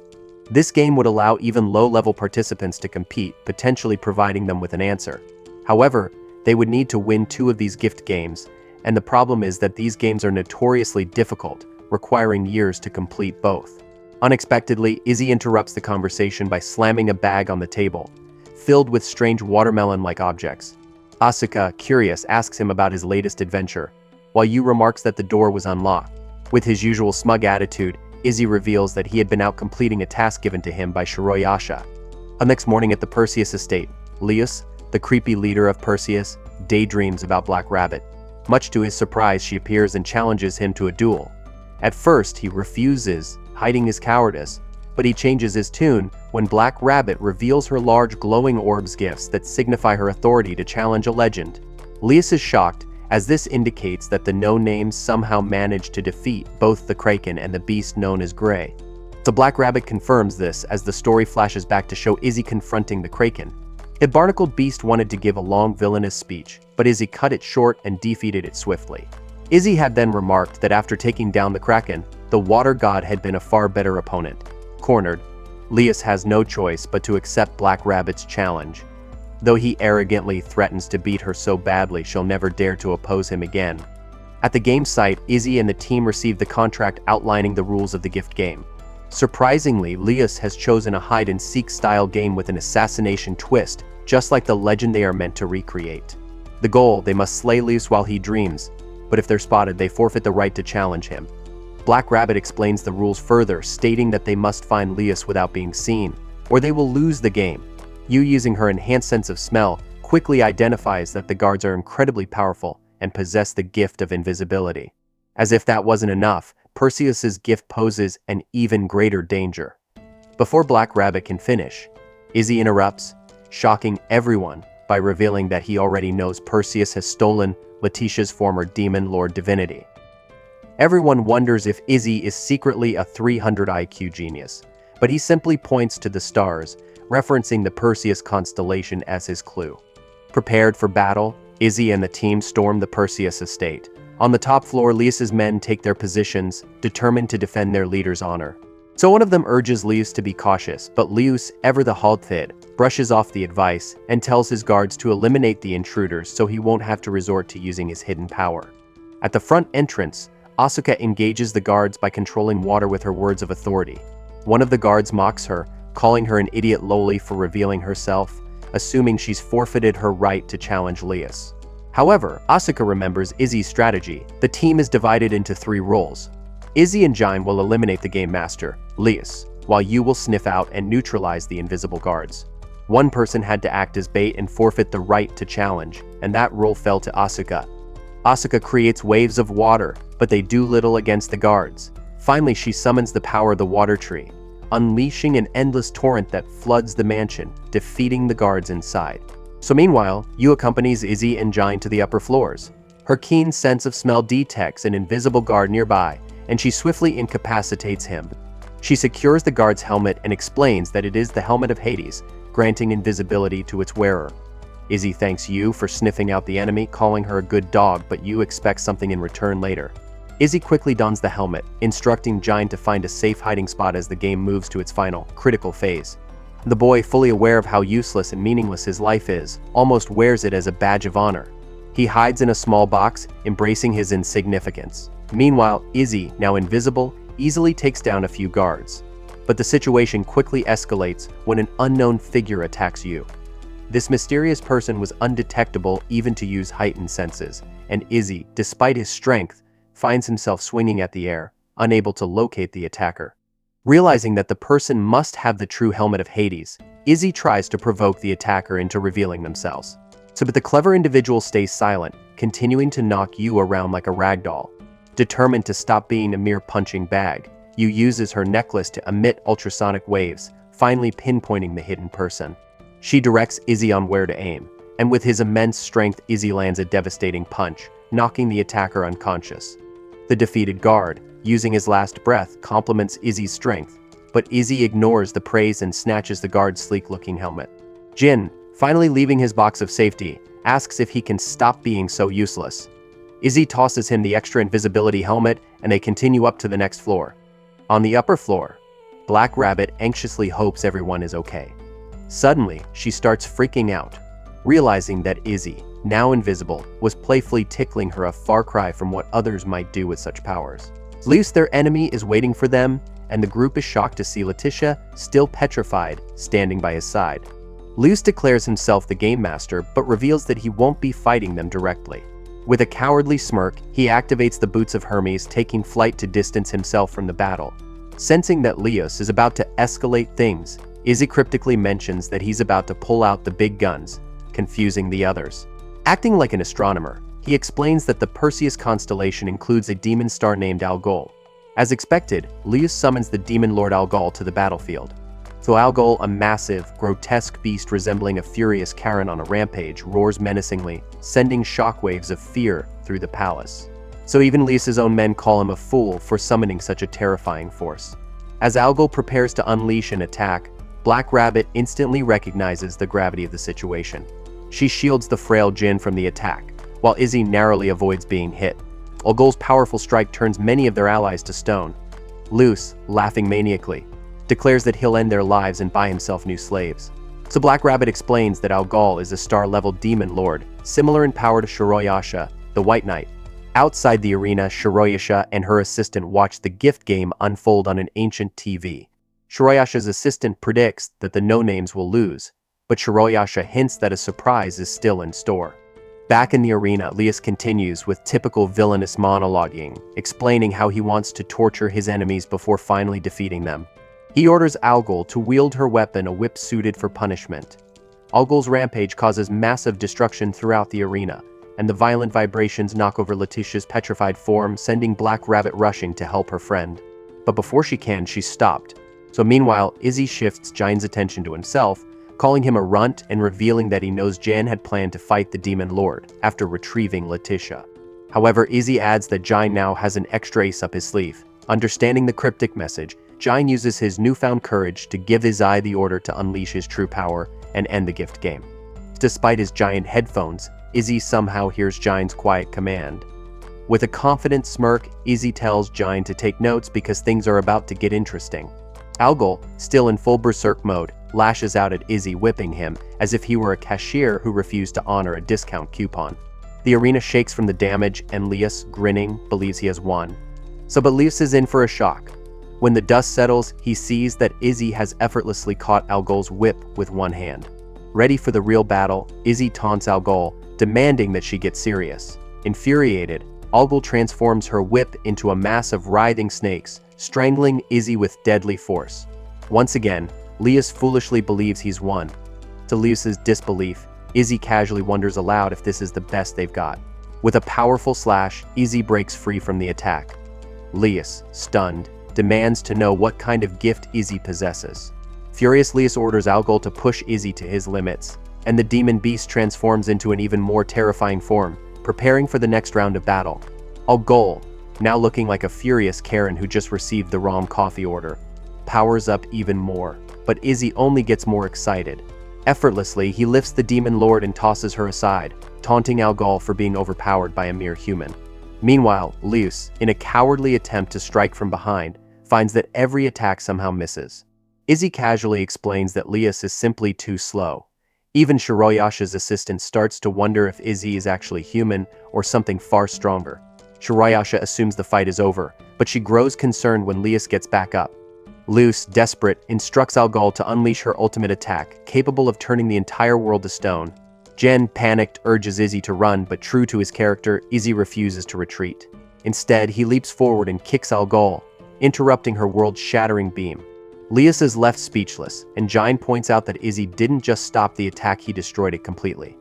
A: This game would allow even low-level participants to compete, potentially providing them with an answer. However, they would need to win 2 of these gift games, and the problem is that these games are notoriously difficult, requiring years to complete both. Unexpectedly, Izzy interrupts the conversation by slamming a bag on the table, filled with strange watermelon-like objects. Asuka, curious, asks him about his latest adventure, while Yu remarks that the door was unlocked. With his usual smug attitude, Izzy reveals that he had been out completing a task given to him by Shiroyasha. The next morning at the Perseus estate, Laius, the creepy leader of Perseus, daydreams about Black Rabbit. Much to his surprise, she appears and challenges him to a duel. At first, he refuses, hiding his cowardice, but he changes his tune when Black Rabbit reveals her large glowing orbs gifts that signify her authority to challenge a legend. Laius is shocked, as this indicates that the No Names somehow managed to defeat both the Kraken and the beast known as Grey. The Black Rabbit confirms this as the story flashes back to show Izzy confronting the Kraken. The barnacled beast wanted to give a long villainous speech, but Izzy cut it short and defeated it swiftly. Izzy had then remarked that after taking down the Kraken, the water god had been a far better opponent. Cornered, Laius has no choice but to accept Black Rabbit's challenge, though he arrogantly threatens to beat her so badly she'll never dare to oppose him again. At the game site, Izzy and the team receive the contract outlining the rules of the gift game. Surprisingly, Laius has chosen a hide-and-seek style game with an assassination twist, just like the legend they are meant to recreate. The goal, they must slay Laius while he dreams, but if they're spotted, they forfeit the right to challenge him. Black Rabbit explains the rules further, stating that they must find Laius without being seen, or they will lose the game. Yu, using her enhanced sense of smell, quickly identifies that the guards are incredibly powerful and possess the gift of invisibility. As if that wasn't enough, Perseus's gift poses an even greater danger. Before Black Rabbit can finish, Izzy interrupts, shocking everyone by revealing that he already knows Perseus has stolen Leticia's former demon lord divinity. Everyone wonders if Izzy is secretly a 300 IQ genius, but he simply points to the stars, referencing the Perseus constellation as his clue. Prepared for battle, Izzy and the team storm the Perseus estate. On the top floor, Laius's men take their positions, determined to defend their leader's honor. So one of them urges Laius to be cautious, but Laius, ever the Haldfid, brushes off the advice and tells his guards to eliminate the intruders so he won't have to resort to using his hidden power. At the front entrance, Asuka engages the guards by controlling water with her words of authority. One of the guards mocks her, calling her an idiot lowly for revealing herself, assuming she's forfeited her right to challenge Laius. However, Asuka remembers Izzy's strategy. The team is divided into 3 roles. Izzy and Jine will eliminate the game master, Laius, while Yu will sniff out and neutralize the invisible guards. One person had to act as bait and forfeit the right to challenge, and that role fell to Asuka. Asuka creates waves of water, but they do little against the guards. Finally, she summons the power of the water tree, unleashing an endless torrent that floods the mansion, defeating the guards inside. So meanwhile, Yu accompanies Izzy and Jine to the upper floors. Her keen sense of smell detects an invisible guard nearby, and she swiftly incapacitates him. She secures the guard's helmet and explains that it is the helmet of Hades, granting invisibility to its wearer. Izzy thanks Yu for sniffing out the enemy, calling her a good dog, but Yu expects something in return later. Izzy quickly dons the helmet, instructing Jine to find a safe hiding spot as the game moves to its final, critical phase. The boy, fully aware of how useless and meaningless his life is, almost wears it as a badge of honor. He hides in a small box, embracing his insignificance. Meanwhile, Izzy, now invisible, easily takes down a few guards. But the situation quickly escalates when an unknown figure attacks Yu. This mysterious person was undetectable even to Yu's heightened senses, and Izzy, despite his strength, finds himself swinging at the air, unable to locate the attacker. Realizing that the person must have the true helmet of Hades, Izzy tries to provoke the attacker into revealing themselves. But the clever individual stays silent, continuing to knock Yu around like a ragdoll. Determined to stop being a mere punching bag, Yu uses her necklace to emit ultrasonic waves, finally pinpointing the hidden person. She directs Izzy on where to aim, and with his immense strength, Izzy lands a devastating punch, knocking the attacker unconscious. The defeated guard, using his last breath, compliments Izzy's strength, but Izzy ignores the praise and snatches the guard's sleek-looking helmet. Jin, finally leaving his box of safety, asks if he can stop being so useless. Izzy tosses him the extra invisibility helmet, and they continue up to the next floor. On the upper floor, Black Rabbit anxiously hopes everyone is okay. Suddenly, she starts freaking out, realizing that Izzy, now invisible, was playfully tickling her, a far cry from what others might do with such powers. Leticia, their enemy, is waiting for them, and the group is shocked to see Leticia, still petrified, standing by his side. Leticia declares himself the game master, but reveals that he won't be fighting them directly. With a cowardly smirk, he activates the Boots of Hermes, taking flight to distance himself from the battle. Sensing that Leticia is about to escalate things, Izzy cryptically mentions that he's about to pull out the big guns, confusing the others. Acting like an astronomer, he explains that the Perseus constellation includes a demon star named Algol. As expected, Leticia summons the demon lord Algol to the battlefield. So Algol, a massive, grotesque beast resembling a furious Karen on a rampage, roars menacingly, sending shockwaves of fear through the palace. So even Leticia's own men call him a fool for summoning such a terrifying force. As Algol prepares to unleash an attack, Black Rabbit instantly recognizes the gravity of the situation. She shields the frail Jin from the attack, while Izzy narrowly avoids being hit. Algol's powerful strike turns many of their allies to stone. Leticia, laughing maniacally, declares that he'll end their lives and buy himself new slaves. So Black Rabbit explains that Algol is a star-level demon lord, similar in power to Shiroyasha, the White Knight. Outside the arena, Shiroyasha and her assistant watch the gift game unfold on an ancient TV. Shiroyasha's assistant predicts that the no-names will lose, but Shiroyasha hints that a surprise is still in store. Back in the arena, Leticia continues with typical villainous monologuing, explaining how he wants to torture his enemies before finally defeating them. He orders Algol to wield her weapon, a whip suited for punishment. Algol's rampage causes massive destruction throughout the arena, and the violent vibrations knock over Leticia's petrified form, sending Black Rabbit rushing to help her friend. But before she can, she's stopped. So meanwhile, Izzy shifts Jine's attention to himself, calling him a runt and revealing that he knows Jan had planned to fight the Demon Lord after retrieving Leticia. However, Izzy adds that Jine now has an extra ace up his sleeve. Understanding the cryptic message, Jine uses his newfound courage to give Izzy the order to unleash his true power and end the gift game. Despite his giant headphones, Izzy somehow hears Jine's quiet command. With a confident smirk, Izzy tells Jine to take notes because things are about to get interesting. Algol, still in full berserk mode, lashes out at Izzy, whipping him as if he were a cashier who refused to honor a discount coupon. The arena shakes from the damage, and Leticia, grinning, believes he has won. But Leticia is in for a shock. When the dust settles, he sees that Izzy has effortlessly caught Algol's whip with one hand. Ready for the real battle, Izzy taunts Algol, demanding that she get serious. Infuriated, Algol transforms her whip into a mass of writhing snakes, strangling Izzy with deadly force. Once again, Leticia foolishly believes he's won. To Leus's disbelief, Izzy casually wonders aloud if this is the best they've got. With a powerful slash, Izzy breaks free from the attack. Leus, stunned, demands to know what kind of gift Izzy possesses. Furious, Leus orders Algol to push Izzy to his limits, and the demon beast transforms into an even more terrifying form, preparing for the next round of battle. Algol, now looking like a furious Karen who just received the wrong coffee order, powers up even more, but Izzy only gets more excited. Effortlessly, he lifts the demon lord and tosses her aside, taunting Algol for being overpowered by a mere human. Meanwhile, Leus, in a cowardly attempt to strike from behind, finds that every attack somehow misses. Izzy casually explains that Leus is simply too slow. Even Shiroyasha's assistant starts to wonder if Izzy is actually human or something far stronger. Shiroyasha assumes the fight is over, but she grows concerned when Leus gets back up. Leus, desperate, instructs Algol to unleash her ultimate attack, capable of turning the entire world to stone. Jen, panicked, urges Izzy to run, but true to his character, Izzy refuses to retreat. Instead, he leaps forward and kicks Algol, interrupting her world-shattering beam. Leus is left speechless, and Jine points out that Izzy didn't just stop the attack, he destroyed it completely.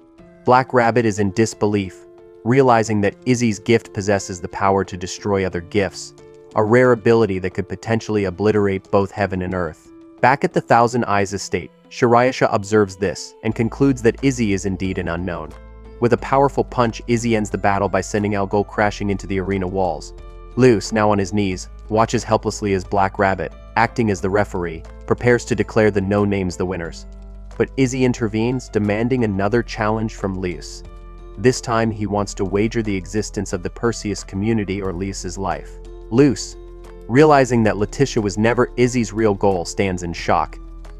A: Black Rabbit is in disbelief, realizing that Izzy's gift possesses the power to destroy other gifts, a rare ability that could potentially obliterate both heaven and earth. Back at the Thousand Eyes estate, Shirayasha observes this and concludes that Izzy is indeed an unknown. With a powerful punch, Izzy ends the battle by sending Algol crashing into the arena walls. Leus, now on his knees, watches helplessly as Black Rabbit, acting as the referee, prepares to declare the no-names the winners. But Izzy intervenes, demanding another challenge from Leus. This time, he wants to wager the existence of the Perseus community or Leus's life. Leus, realizing that Leticia was never Izzy's real goal, stands in shock.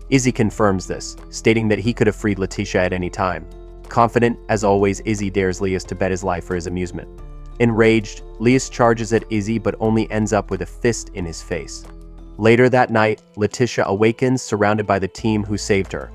A: Izzy confirms this, stating that he could have freed Leticia at any time. Confident, as always, Izzy dares Leus to bet his life for his amusement. Enraged, Leus charges at Izzy but only ends up with a fist in his face. Later that night, Leticia awakens surrounded by the team who saved her.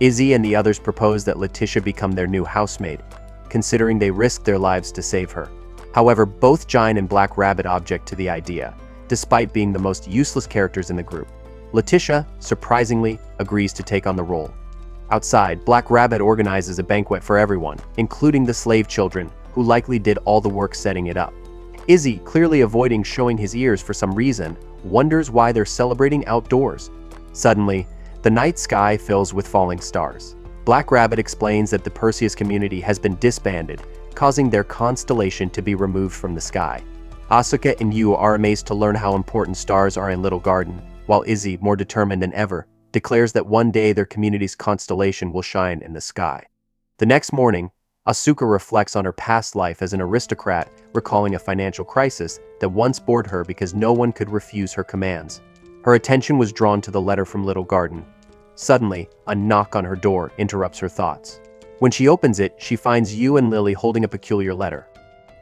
A: Izzy and the others propose that Leticia become their new housemaid, considering they risked their lives to save her. However, both Jine and Black Rabbit object to the idea, despite being the most useless characters in the group. Leticia, surprisingly, agrees to take on the role. Outside, Black Rabbit organizes a banquet for everyone, including the slave children, who likely did all the work setting it up. Izzy, clearly avoiding showing his ears for some reason, wonders why they're celebrating outdoors. Suddenly, the night sky fills with falling stars. Black Rabbit explains that the Perseus community has been disbanded, causing their constellation to be removed from the sky. Asuka and Yu are amazed to learn how important stars are in Little Garden, while Izzy, more determined than ever, declares that one day their community's constellation will shine in the sky. The next morning, Asuka reflects on her past life as an aristocrat, recalling a financial crisis that once bored her because no one could refuse her commands. Her attention was drawn to the letter from Little Garden. Suddenly, a knock on her door interrupts her thoughts. When she opens it, she finds Yu and Lily holding a peculiar letter.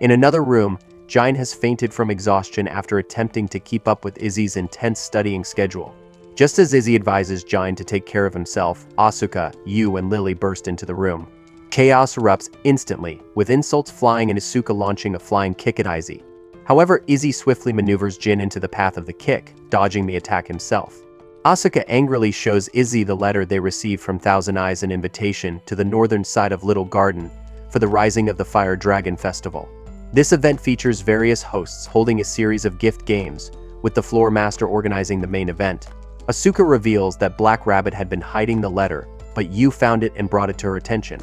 A: In another room, Jine has fainted from exhaustion after attempting to keep up with Izzy's intense studying schedule. Just as Izzy advises Jine to take care of himself, Asuka, Yu, and Lily burst into the room. Chaos erupts instantly, with insults flying and Asuka launching a flying kick at Izzy. However, Izzy swiftly maneuvers Jin into the path of the kick, dodging the attack himself. Asuka angrily shows Izzy the letter they received from Thousand Eyes, an invitation to the northern side of Little Garden for the Rising of the Fire Dragon Festival. This event features various hosts holding a series of gift games, with the floor master organizing the main event. Asuka reveals that Black Rabbit had been hiding the letter, but Yu found it and brought it to her attention.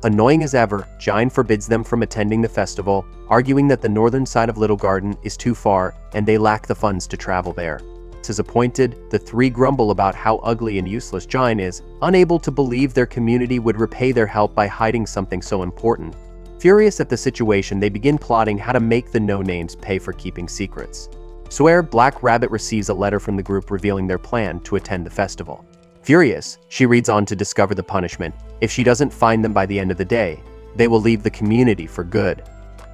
A: Annoying as ever, Jine forbids them from attending the festival, arguing that the northern side of Little Garden is too far and they lack the funds to travel there. Disappointed, the three grumble about how ugly and useless Jine is, unable to believe their community would repay their help by hiding something so important. Furious at the situation, they begin plotting how to make the no-names pay for keeping secrets. Swear, Black Rabbit receives a letter from the group revealing their plan to attend the festival. Furious, she reads on to discover the punishment. If she doesn't find them by the end of the day, they will leave the community for good.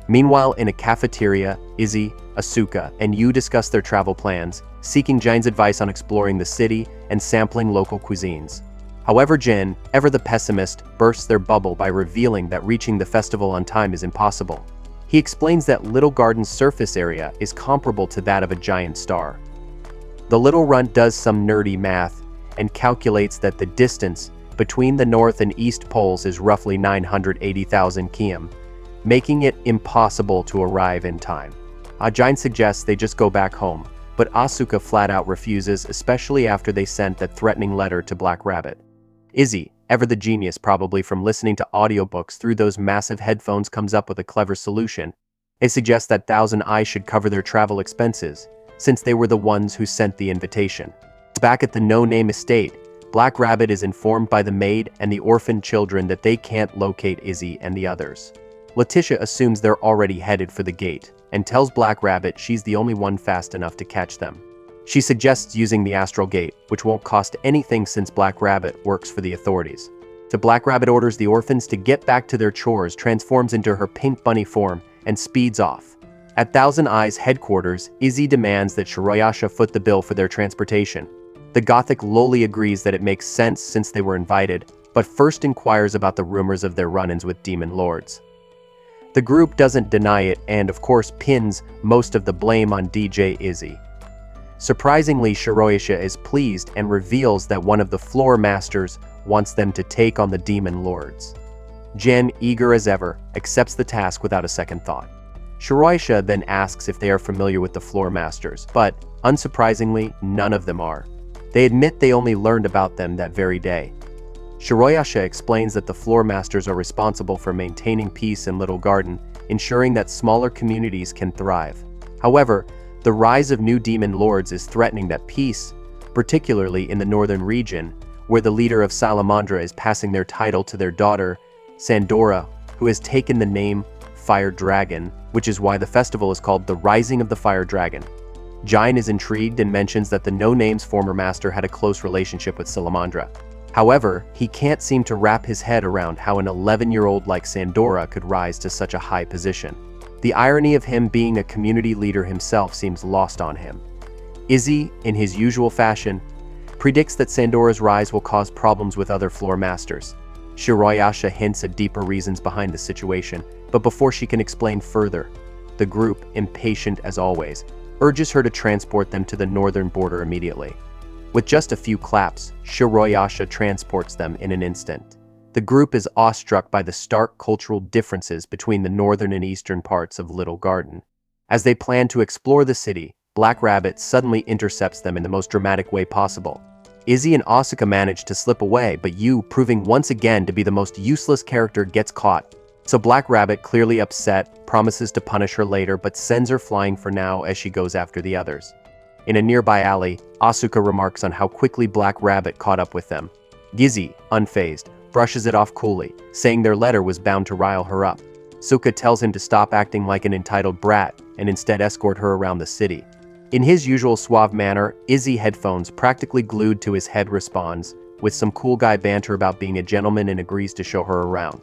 A: Meanwhile, in a cafeteria, Izzy, Asuka, and Yu discuss their travel plans, seeking Jine's advice on exploring the city and sampling local cuisines. However, Jin, ever the pessimist, bursts their bubble by revealing that reaching the festival on time is impossible. He explains that Little Garden's surface area is comparable to that of a giant star. The little runt does some nerdy math and calculates that the distance between the North and East poles is roughly 980,000 km, making it impossible to arrive in time. Ajin suggests they just go back home, but Asuka flat out refuses, especially after they sent that threatening letter to Black Rabbit. Izzy, ever the genius probably from listening to audiobooks through those massive headphones, comes up with a clever solution. It suggests that Thousand Eyes should cover their travel expenses, since they were the ones who sent the invitation. Back at the no-name estate, Black Rabbit is informed by the maid and the orphaned children that they can't locate Izzy and the others. Leticia assumes they're already headed for the gate, and tells Black Rabbit she's the only one fast enough to catch them. She suggests using the Astral Gate, which won't cost anything since Black Rabbit works for the authorities. So Black Rabbit orders the orphans to get back to their chores, transforms into her pink bunny form, and speeds off. At Thousand Eyes headquarters, Izzy demands that Shiroyasha foot the bill for their transportation. The Gothic lowly agrees that it makes sense since they were invited, but first inquires about the rumors of their run-ins with demon lords. The group doesn't deny it and, of course, pins most of the blame on DJ Izzy. Surprisingly, Shiroyasha is pleased and reveals that one of the floor masters wants them to take on the demon lords. Jen, eager as ever, accepts the task without a second thought. Shiroyasha then asks if they are familiar with the floor masters, but, unsurprisingly, none of them are. They admit they only learned about them that very day. Shiroyasha explains that the floor masters are responsible for maintaining peace in Little Garden, ensuring that smaller communities can thrive. However, the rise of new demon lords is threatening that peace, particularly in the northern region, where the leader of Salamandra is passing their title to their daughter, Sandora, who has taken the name Fire Dragon, which is why the festival is called the Rising of the Fire Dragon. Jine is intrigued and mentions that the No-Name's former master had a close relationship with Salamandra. However, he can't seem to wrap his head around how an 11-year-old like Sandora could rise to such a high position. The irony of him being a community leader himself seems lost on him. Izzy, in his usual fashion, predicts that Sandora's rise will cause problems with other floor masters. Shiroyasha hints at deeper reasons behind the situation, but before she can explain further, the group, impatient as always, urges her to transport them to the northern border immediately. With just a few claps, Shiroyasha transports them in an instant. The group is awestruck by the stark cultural differences between the northern and eastern parts of Little Garden. As they plan to explore the city, Black Rabbit suddenly intercepts them in the most dramatic way possible. Izzy and Asuka manage to slip away, but Yu, proving once again to be the most useless character, gets caught. So Black Rabbit, clearly upset, promises to punish her later but sends her flying for now as she goes after the others. In a nearby alley, Asuka remarks on how quickly Black Rabbit caught up with them. Izzy, unfazed, brushes it off coolly, saying their letter was bound to rile her up. Asuka tells him to stop acting like an entitled brat and instead escort her around the city. In his usual suave manner, Izzy, headphones practically glued to his head, responds with some cool guy banter about being a gentleman and agrees to show her around.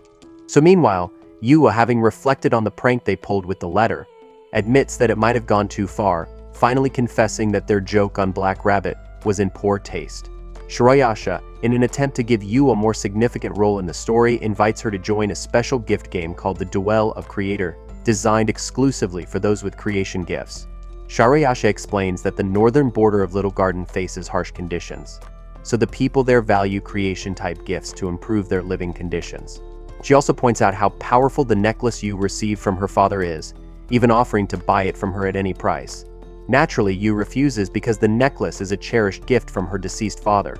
A: So meanwhile, Yu, having reflected on the prank they pulled with the letter, admits that it might have gone too far, finally confessing that their joke on Black Rabbit was in poor taste. Shiroyasha, in an attempt to give Yu a more significant role in the story, invites her to join a special gift game called the Duel of Creator, designed exclusively for those with creation gifts. Shiroyasha explains that the northern border of Little Garden faces harsh conditions, so the people there value creation-type gifts to improve their living conditions. She also points out how powerful the necklace Yu received from her father is, even offering to buy it from her at any price. Naturally, Yu refuses because the necklace is a cherished gift from her deceased father.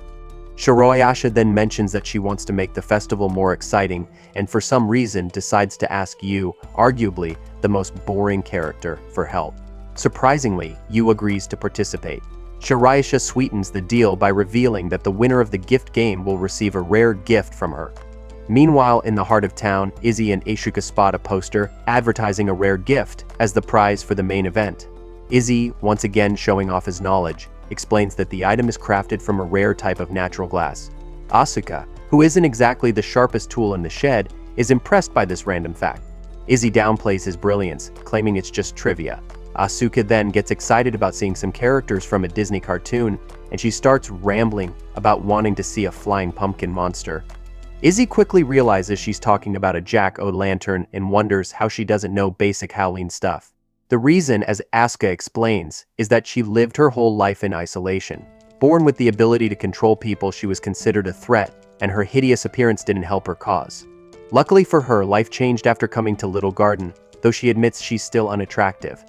A: Shiroyasha then mentions that she wants to make the festival more exciting and for some reason decides to ask Yu, arguably the most boring character, for help. Surprisingly, Yu agrees to participate. Shiroyasha sweetens the deal by revealing that the winner of the gift game will receive a rare gift from her. Meanwhile, in the heart of town, Izzy and Asuka spot a poster advertising a rare gift as the prize for the main event. Izzy, once again showing off his knowledge, explains that the item is crafted from a rare type of natural glass. Asuka, who isn't exactly the sharpest tool in the shed, is impressed by this random fact. Izzy downplays his brilliance, claiming it's just trivia. Asuka then gets excited about seeing some characters from a Disney cartoon, and she starts rambling about wanting to see a flying pumpkin monster. Izzy quickly realizes she's talking about a jack-o'-lantern and wonders how she doesn't know basic Halloween stuff. The reason, as Asuka explains, is that she lived her whole life in isolation. Born with the ability to control people, she was considered a threat, and her hideous appearance didn't help her cause. Luckily for her, life changed after coming to Little Garden, though she admits she's still unattractive.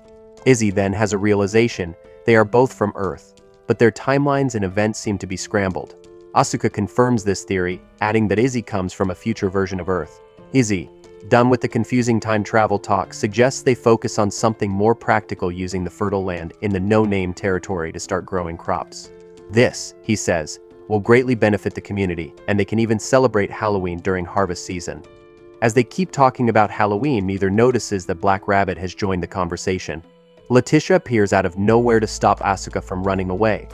A: Izzy then has a realization: they are both from Earth, but their timelines and events seem to be scrambled. Asuka confirms this theory, adding that Izzy comes from a future version of Earth. Izzy, done with the confusing time travel talk, suggests they focus on something more practical, using the fertile land in the no-name territory to start growing crops. This, he says, will greatly benefit the community, and they can even celebrate Halloween during harvest season. As they keep talking about Halloween, neither notices that Black Rabbit has joined the conversation. Leticia appears out of nowhere to stop Asuka from running away.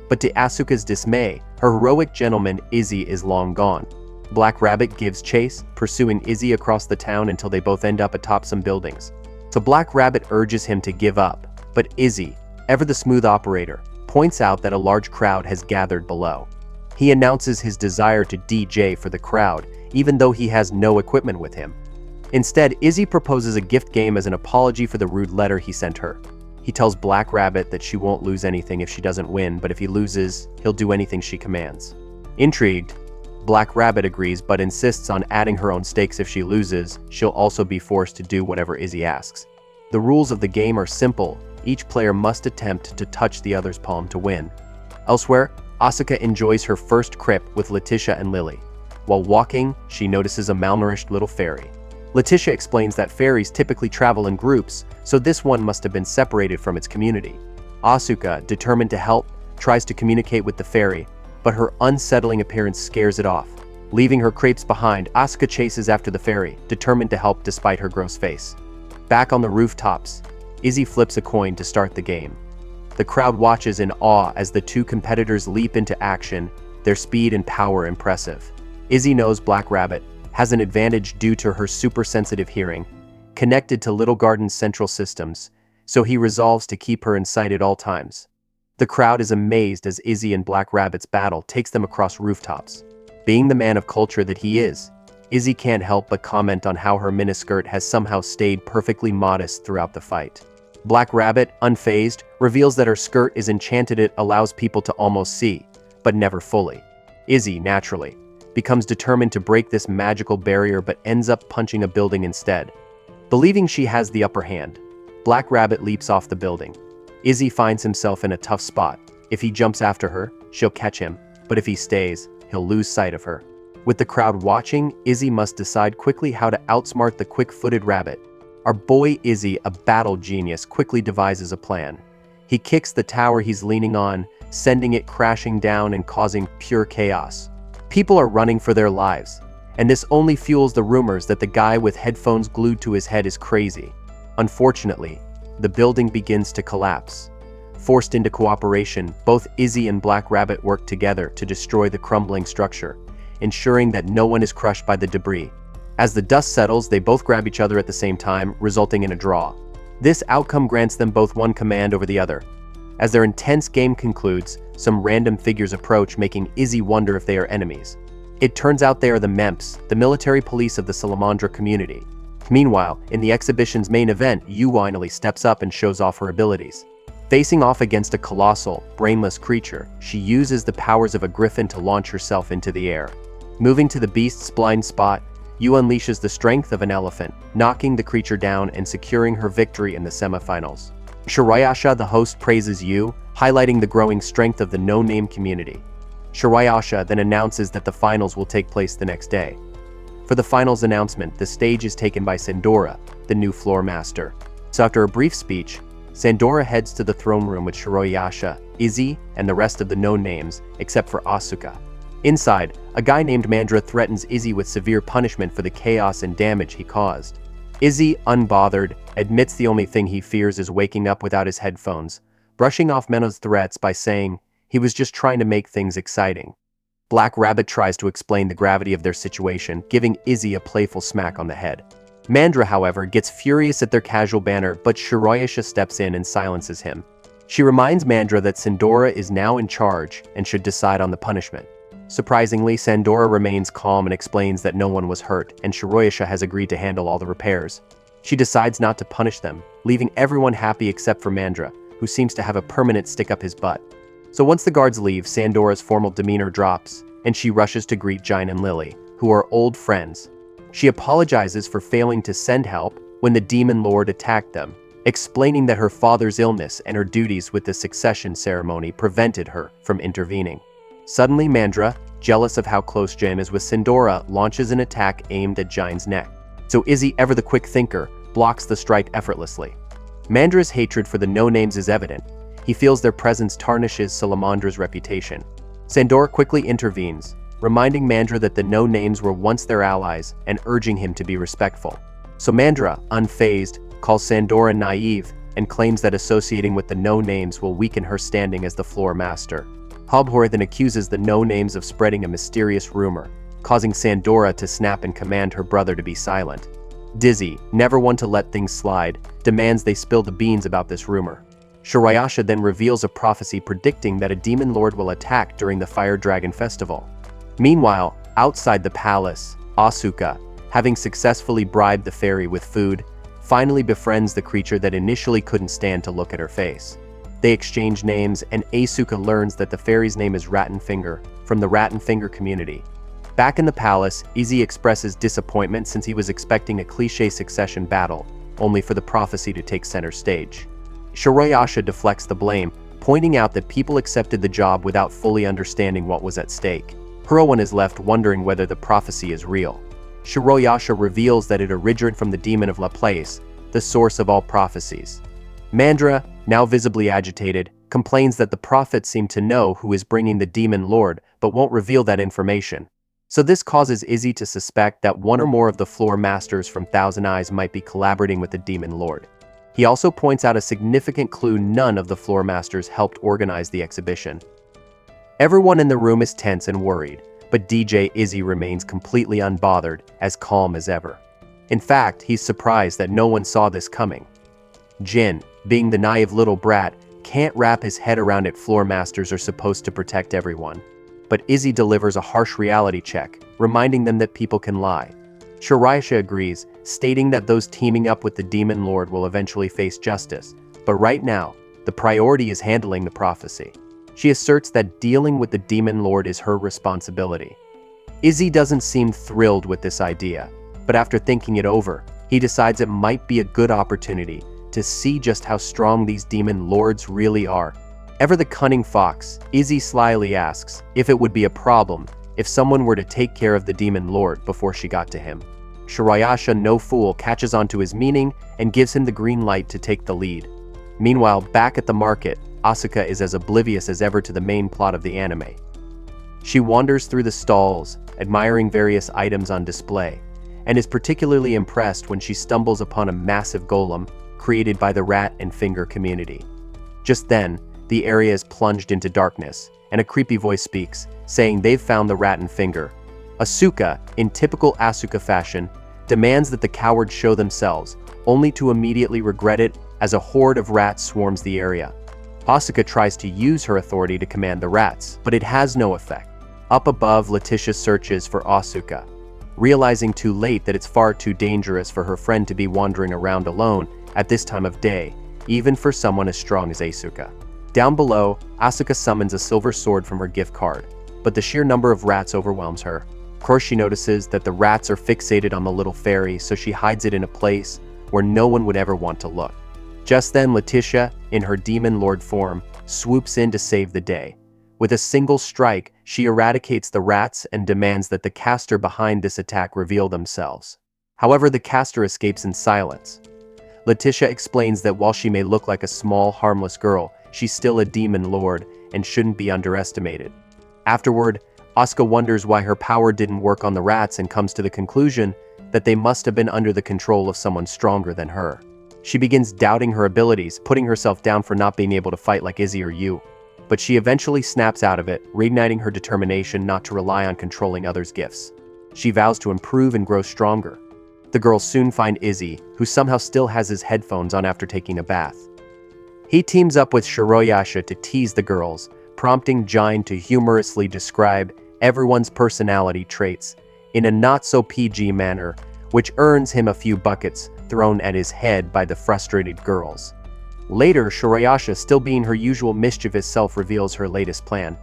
A: But to Asuka's dismay, her heroic gentleman Izzy is long gone. Black Rabbit gives chase, pursuing Izzy across the town until they both end up atop some buildings. So Black Rabbit urges him to give up, but Izzy, ever the smooth operator, points out that a large crowd has gathered below. He announces his desire to DJ for the crowd, even though he has no equipment with him. Instead, Izzy proposes a gift game as an apology for the rude letter he sent her. He tells Black Rabbit that she won't lose anything if she doesn't win, but if he loses, he'll do anything she commands. Intrigued, Black Rabbit agrees but insists on adding her own stakes. If she loses, she'll also be forced to do whatever Izzy asks. The rules of the game are simple: each player must attempt to touch the other's palm to win. Elsewhere, Asuka enjoys her first crip with Leticia and Lily. While walking, she notices a malnourished little fairy. Leticia explains that fairies typically travel in groups, so this one must have been separated from its community. Asuka, determined to help, tries to communicate with the fairy, but her unsettling appearance scares it off. Leaving her crepes behind, Asuka chases after the fairy, determined to help despite her gross face. Back on the rooftops, Izzy flips a coin to start the game. The crowd watches in awe as the two competitors leap into action, their speed and power impressive. Izzy knows Black Rabbit has an advantage due to her super-sensitive hearing, connected to Little Garden's central systems, so he resolves to keep her in sight at all times. The crowd is amazed as Izzy and Black Rabbit's battle takes them across rooftops. Being the man of culture that he is, Izzy can't help but comment on how her miniskirt has somehow stayed perfectly modest throughout the fight. Black Rabbit, unfazed, reveals that her skirt is enchanted. It allows people to almost see, but never fully. Izzy, naturally, becomes determined to break this magical barrier but ends up punching a building instead. Believing she has the upper hand, Black Rabbit leaps off the building. Izzy finds himself in a tough spot. If he jumps after her, she'll catch him, but if he stays, he'll lose sight of her. With the crowd watching, Izzy must decide quickly how to outsmart the quick-footed rabbit. Our boy Izzy, a battle genius, quickly devises a plan. He kicks the tower he's leaning on, sending it crashing down and causing pure chaos. People are running for their lives, and this only fuels the rumors that the guy with headphones glued to his head is crazy. Unfortunately, the building begins to collapse. Forced into cooperation, both Izzy and Black Rabbit work together to destroy the crumbling structure, ensuring that no one is crushed by the debris. As the dust settles, they both grab each other at the same time, resulting in a draw. This outcome grants them both one command over the other. As their intense game concludes, some random figures approach, making Izzy wonder if they are enemies. It turns out they are the Memps, the military police of the Salamandra community. Meanwhile, in the exhibition's main event, Yu finally steps up and shows off her abilities. Facing off against a colossal, brainless creature, she uses the powers of a griffin to launch herself into the air. Moving to the beast's blind spot, Yu unleashes the strength of an elephant, knocking the creature down and securing her victory in the semifinals. Shirayasha, the host, praises Yu, highlighting the growing strength of the no-name community. Shirayasha then announces that the finals will take place the next day. For the finals announcement, the stage is taken by Sandora, the new floor master. So after a brief speech, Sandora heads to the throne room with Shirayasha, Izzy, and the rest of the no-names, except for Asuka. Inside, a guy named Mandra threatens Izzy with severe punishment for the chaos and damage he caused. Izzy, unbothered, admits the only thing he fears is waking up without his headphones, brushing off Menno's threats by saying he was just trying to make things exciting. Black Rabbit tries to explain the gravity of their situation, giving Izzy a playful smack on the head. Mandra, however, gets furious at their casual banter, but Shirayasha steps in and silences him. She reminds Mandra that Sandora is now in charge and should decide on the punishment. Surprisingly, Sandora remains calm and explains that no one was hurt, and Shirayasha has agreed to handle all the repairs. She decides not to punish them, leaving everyone happy except for Mandra, who seems to have a permanent stick up his butt. So once the guards leave, Sandora's formal demeanor drops, and she rushes to greet Jine and Lily, who are old friends. She apologizes for failing to send help when the demon lord attacked them, explaining that her father's illness and her duties with the succession ceremony prevented her from intervening. Suddenly, Mandra, jealous of how close Jine is with Sandora, launches an attack aimed at Jine's neck. So Izzy, ever the quick thinker, blocks the strike effortlessly. Mandra's hatred for the no-names is evident. He feels their presence tarnishes Salamandra's reputation. Sandora quickly intervenes, reminding Mandra that the no-names were once their allies and urging him to be respectful. So Mandra, unfazed, calls Sandora naive and claims that associating with the no-names will weaken her standing as the floor master. Hobhor then accuses the no-names of spreading a mysterious rumor, causing Sandora to snap and command her brother to be silent. Dizzy, never one to let things slide, demands they spill the beans about this rumor. Shirayasha then reveals a prophecy predicting that a demon lord will attack during the Fire Dragon Festival. Meanwhile, outside the palace, Asuka, having successfully bribed the fairy with food, finally befriends the creature that initially couldn't stand to look at her face. They exchange names, and Asuka learns that the fairy's name is Rattenfinger, from the Rattenfinger community. Back in the palace, Izzy expresses disappointment since he was expecting a cliché succession battle, only for the prophecy to take center stage. Shirayasha deflects the blame, pointing out that people accepted the job without fully understanding what was at stake. Heroine is left wondering whether the prophecy is real. Shirayasha reveals that it originated from the demon of Laplace, the source of all prophecies. Mandra, now visibly agitated, complains that the prophets seem to know who is bringing the demon lord, but won't reveal that information. So this causes Izzy to suspect that one or more of the floor masters from Thousand Eyes might be collaborating with the demon lord. He also points out a significant clue: none of the floor masters helped organize the exhibition. Everyone in the room is tense and worried, but DJ Izzy remains completely unbothered, as calm as ever. In fact, he's surprised that no one saw this coming. Jin, being the naive little brat, can't wrap his head around it. Floor masters are supposed to protect everyone. But Izzy delivers a harsh reality check, reminding them that people can lie. Shirayasha agrees, stating that those teaming up with the demon lord will eventually face justice, but right now, the priority is handling the prophecy. She asserts that dealing with the demon lord is her responsibility. Izzy doesn't seem thrilled with this idea, but after thinking it over, he decides it might be a good opportunity to see just how strong these demon lords really are. Ever the cunning fox, Izzy slyly asks if it would be a problem if someone were to take care of the demon lord before she got to him. Shirayasha, no fool, catches on to his meaning and gives him the green light to take the lead. Meanwhile, back at the market, Asuka is as oblivious as ever to the main plot of the anime. She wanders through the stalls, admiring various items on display, and is particularly impressed when she stumbles upon a massive golem created by the Rat and Finger community. Just then, the area is plunged into darkness, and a creepy voice speaks, saying they've found the Rat and Finger. Asuka, in typical Asuka fashion, demands that the cowards show themselves, only to immediately regret it as a horde of rats swarms the area. Asuka tries to use her authority to command the rats, but it has no effect. Up above, Leticia searches for Asuka, realizing too late that it's far too dangerous for her friend to be wandering around alone at this time of day, even for someone as strong as Asuka. Down below, Asuka summons a silver sword from her gift card, but the sheer number of rats overwhelms her. Of course, she notices that the rats are fixated on the little fairy, so she hides it in a place where no one would ever want to look. Just then, Leticia, in her demon lord form, swoops in to save the day. With a single strike, she eradicates the rats and demands that the caster behind this attack reveal themselves. However, the caster escapes in silence. Leticia explains that while she may look like a small, harmless girl, she's still a demon lord and shouldn't be underestimated. Afterward, Asuka wonders why her power didn't work on the rats and comes to the conclusion that they must have been under the control of someone stronger than her. She begins doubting her abilities, putting herself down for not being able to fight like Izzy or Yu. But she eventually snaps out of it, reigniting her determination not to rely on controlling others' gifts. She vows to improve and grow stronger. The girls soon find Izzy, who somehow still has his headphones on after taking a bath. He teams up with Shirayasha to tease the girls, prompting Jine to humorously describe everyone's personality traits in a not-so-PG manner, which earns him a few buckets thrown at his head by the frustrated girls. Later, Shirayasha, still being her usual mischievous self, reveals her latest plan: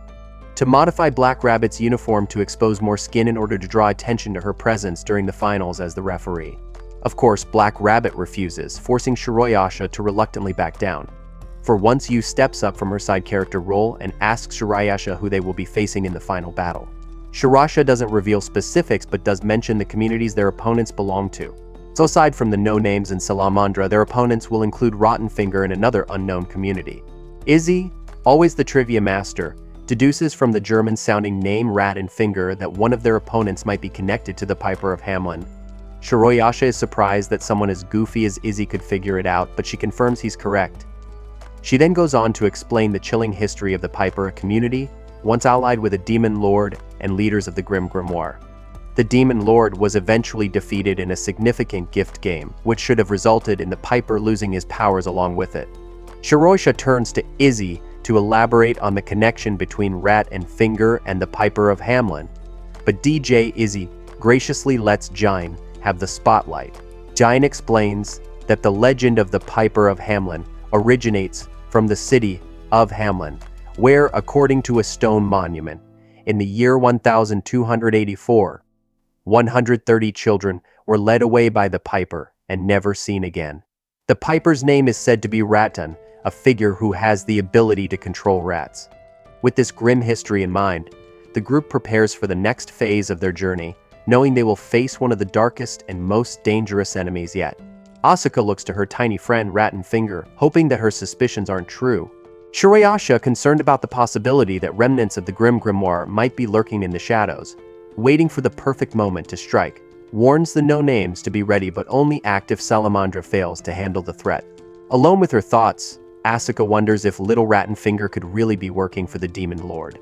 A: to modify Black Rabbit's uniform to expose more skin in order to draw attention to her presence during the finals as the referee. Of course, Black Rabbit refuses, forcing Shirayasha to reluctantly back down. For once, Yu steps up from her side character role and asks Shirayasha who they will be facing in the final battle. Shirayasha doesn't reveal specifics but does mention the communities their opponents belong to. So aside from the no-names and Salamandra, their opponents will include Rotten Finger and another unknown community. Izzy, always the trivia master, deduces from the German-sounding name Rat and Finger that one of their opponents might be connected to the Piper of Hamlin. Shirayasha is surprised that someone as goofy as Izzy could figure it out, but she confirms he's correct. She then goes on to explain the chilling history of the Piper, a community once allied with a demon lord and leaders of the Grim Grimoire. The demon lord was eventually defeated in a significant gift game, which should have resulted in the Piper losing his powers along with it. Shirayasha turns to Izzy to elaborate on the connection between Rat and Finger and the Piper of Hamlin, but DJ Izzy graciously lets Jine have the spotlight. Jine explains that the legend of the Piper of Hamlin originates from the city of Hamlin, where, according to a stone monument, in the year 1284, 130 children were led away by the Piper and never seen again. The Piper's name is said to be Rattan, a figure who has the ability to control rats. With this grim history in mind, the group prepares for the next phase of their journey, knowing they will face one of the darkest and most dangerous enemies yet. Asuka looks to her tiny friend Rattan Finger, hoping that her suspicions aren't true. Shirayasha, concerned about the possibility that remnants of the Grim Grimoire might be lurking in the shadows, waiting for the perfect moment to strike, warns the no-names to be ready but only act if Salamandra fails to handle the threat. Alone with her thoughts, Asuka wonders if little Rattan Finger could really be working for the Demon Lord.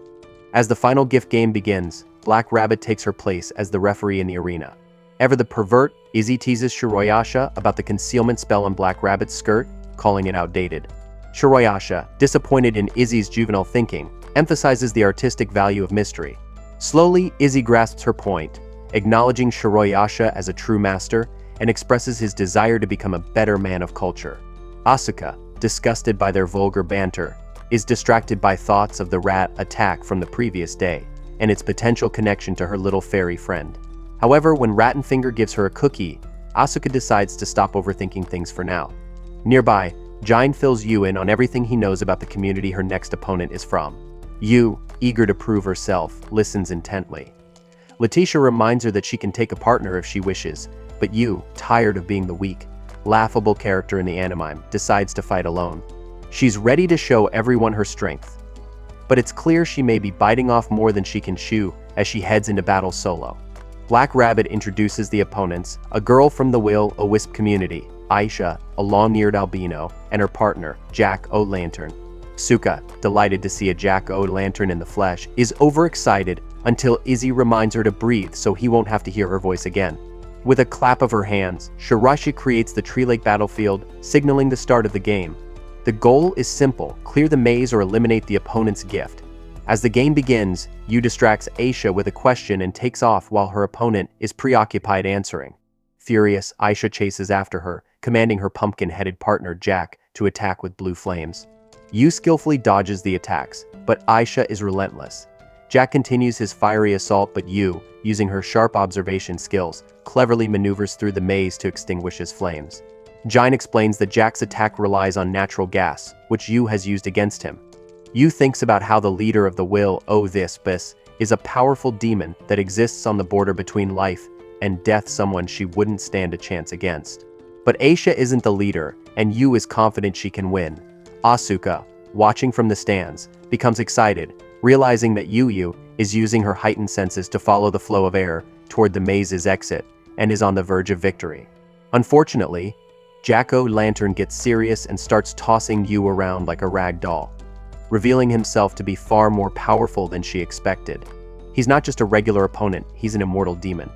A: As the final gift game begins, Black Rabbit takes her place as the referee in the arena. Ever the pervert, Izzy teases Shirayasha about the concealment spell on Black Rabbit's skirt, calling it outdated. Shirayasha, disappointed in Izzy's juvenile thinking, emphasizes the artistic value of mystery. Slowly, Izzy grasps her point, acknowledging Shirayasha as a true master, and expresses his desire to become a better man of culture. Asuka, disgusted by their vulgar banter, is distracted by thoughts of the rat attack from the previous day, and its potential connection to her little fairy friend. However, when Rattan Finger gives her a cookie, Asuka decides to stop overthinking things for now. Nearby, Jine fills Yu in on everything he knows about the community her next opponent is from. Yu, eager to prove herself, listens intently. Leticia reminds her that she can take a partner if she wishes, but Yu, tired of being the weak, laughable character in the anime, decides to fight alone. She's ready to show everyone her strength, but it's clear she may be biting off more than she can chew as she heads into battle solo. Black Rabbit introduces the opponents, a girl from the Will-O-Wisp community, Aisha, a long-eared albino, and her partner, Jack-O-Lantern. Asuka, delighted to see a Jack-O-Lantern in the flesh, is overexcited until Izzy reminds her to breathe so he won't have to hear her voice again. With a clap of her hands, Shirayasha creates the Tree Lake battlefield, signaling the start of the game. The goal is simple: clear the maze or eliminate the opponent's gift. As the game begins, Yu distracts Aisha with a question and takes off while her opponent is preoccupied answering. Furious, Aisha chases after her, commanding her pumpkin-headed partner Jack to attack with blue flames. Yu skillfully dodges the attacks, but Aisha is relentless. Jack continues his fiery assault, but Yu, using her sharp observation skills, cleverly maneuvers through the maze to extinguish his flames. Jine explains that Jack's attack relies on natural gas, which Yu has used against him. Yu thinks about how the leader of the Will-O-Wisp is a powerful demon that exists on the border between life and death, someone she wouldn't stand a chance against. But Aisha isn't the leader, and Yu is confident she can win. Asuka, watching from the stands, becomes excited, realizing that Yu is using her heightened senses to follow the flow of air toward the maze's exit and is on the verge of victory. Unfortunately, Jack-O-Lantern gets serious and starts tossing Yu around like a rag doll, revealing himself to be far more powerful than she expected. He's not just a regular opponent, he's an immortal demon.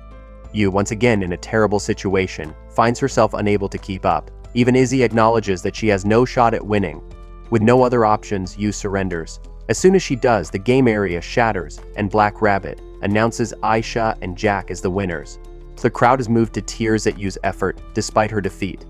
A: Yu, once again in a terrible situation, finds herself unable to keep up. Even Izzy acknowledges that she has no shot at winning. With no other options, Yu surrenders. As soon as she does, the game area shatters, and Black Rabbit announces Aisha and Jack as the winners. The crowd is moved to tears at Yu's effort, despite her defeat.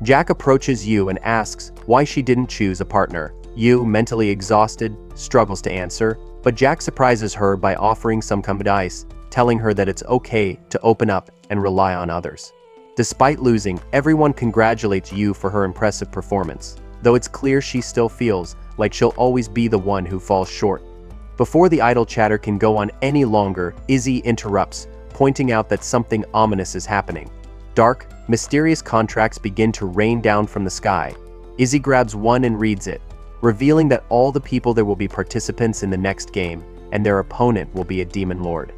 A: Jack approaches Yu and asks why she didn't choose a partner. Yu, mentally exhausted, struggles to answer, but Jack surprises her by offering some advice, telling her that it's okay to open up and rely on others. Despite losing, everyone congratulates Yu for her impressive performance, though it's clear she still feels like she'll always be the one who falls short. Before the idle chatter can go on any longer, Izzy interrupts, pointing out that something ominous is happening. Dark, mysterious contracts begin to rain down from the sky. Izzy grabs one and reads it, revealing that all the people there will be participants in the next game, and their opponent will be a demon lord.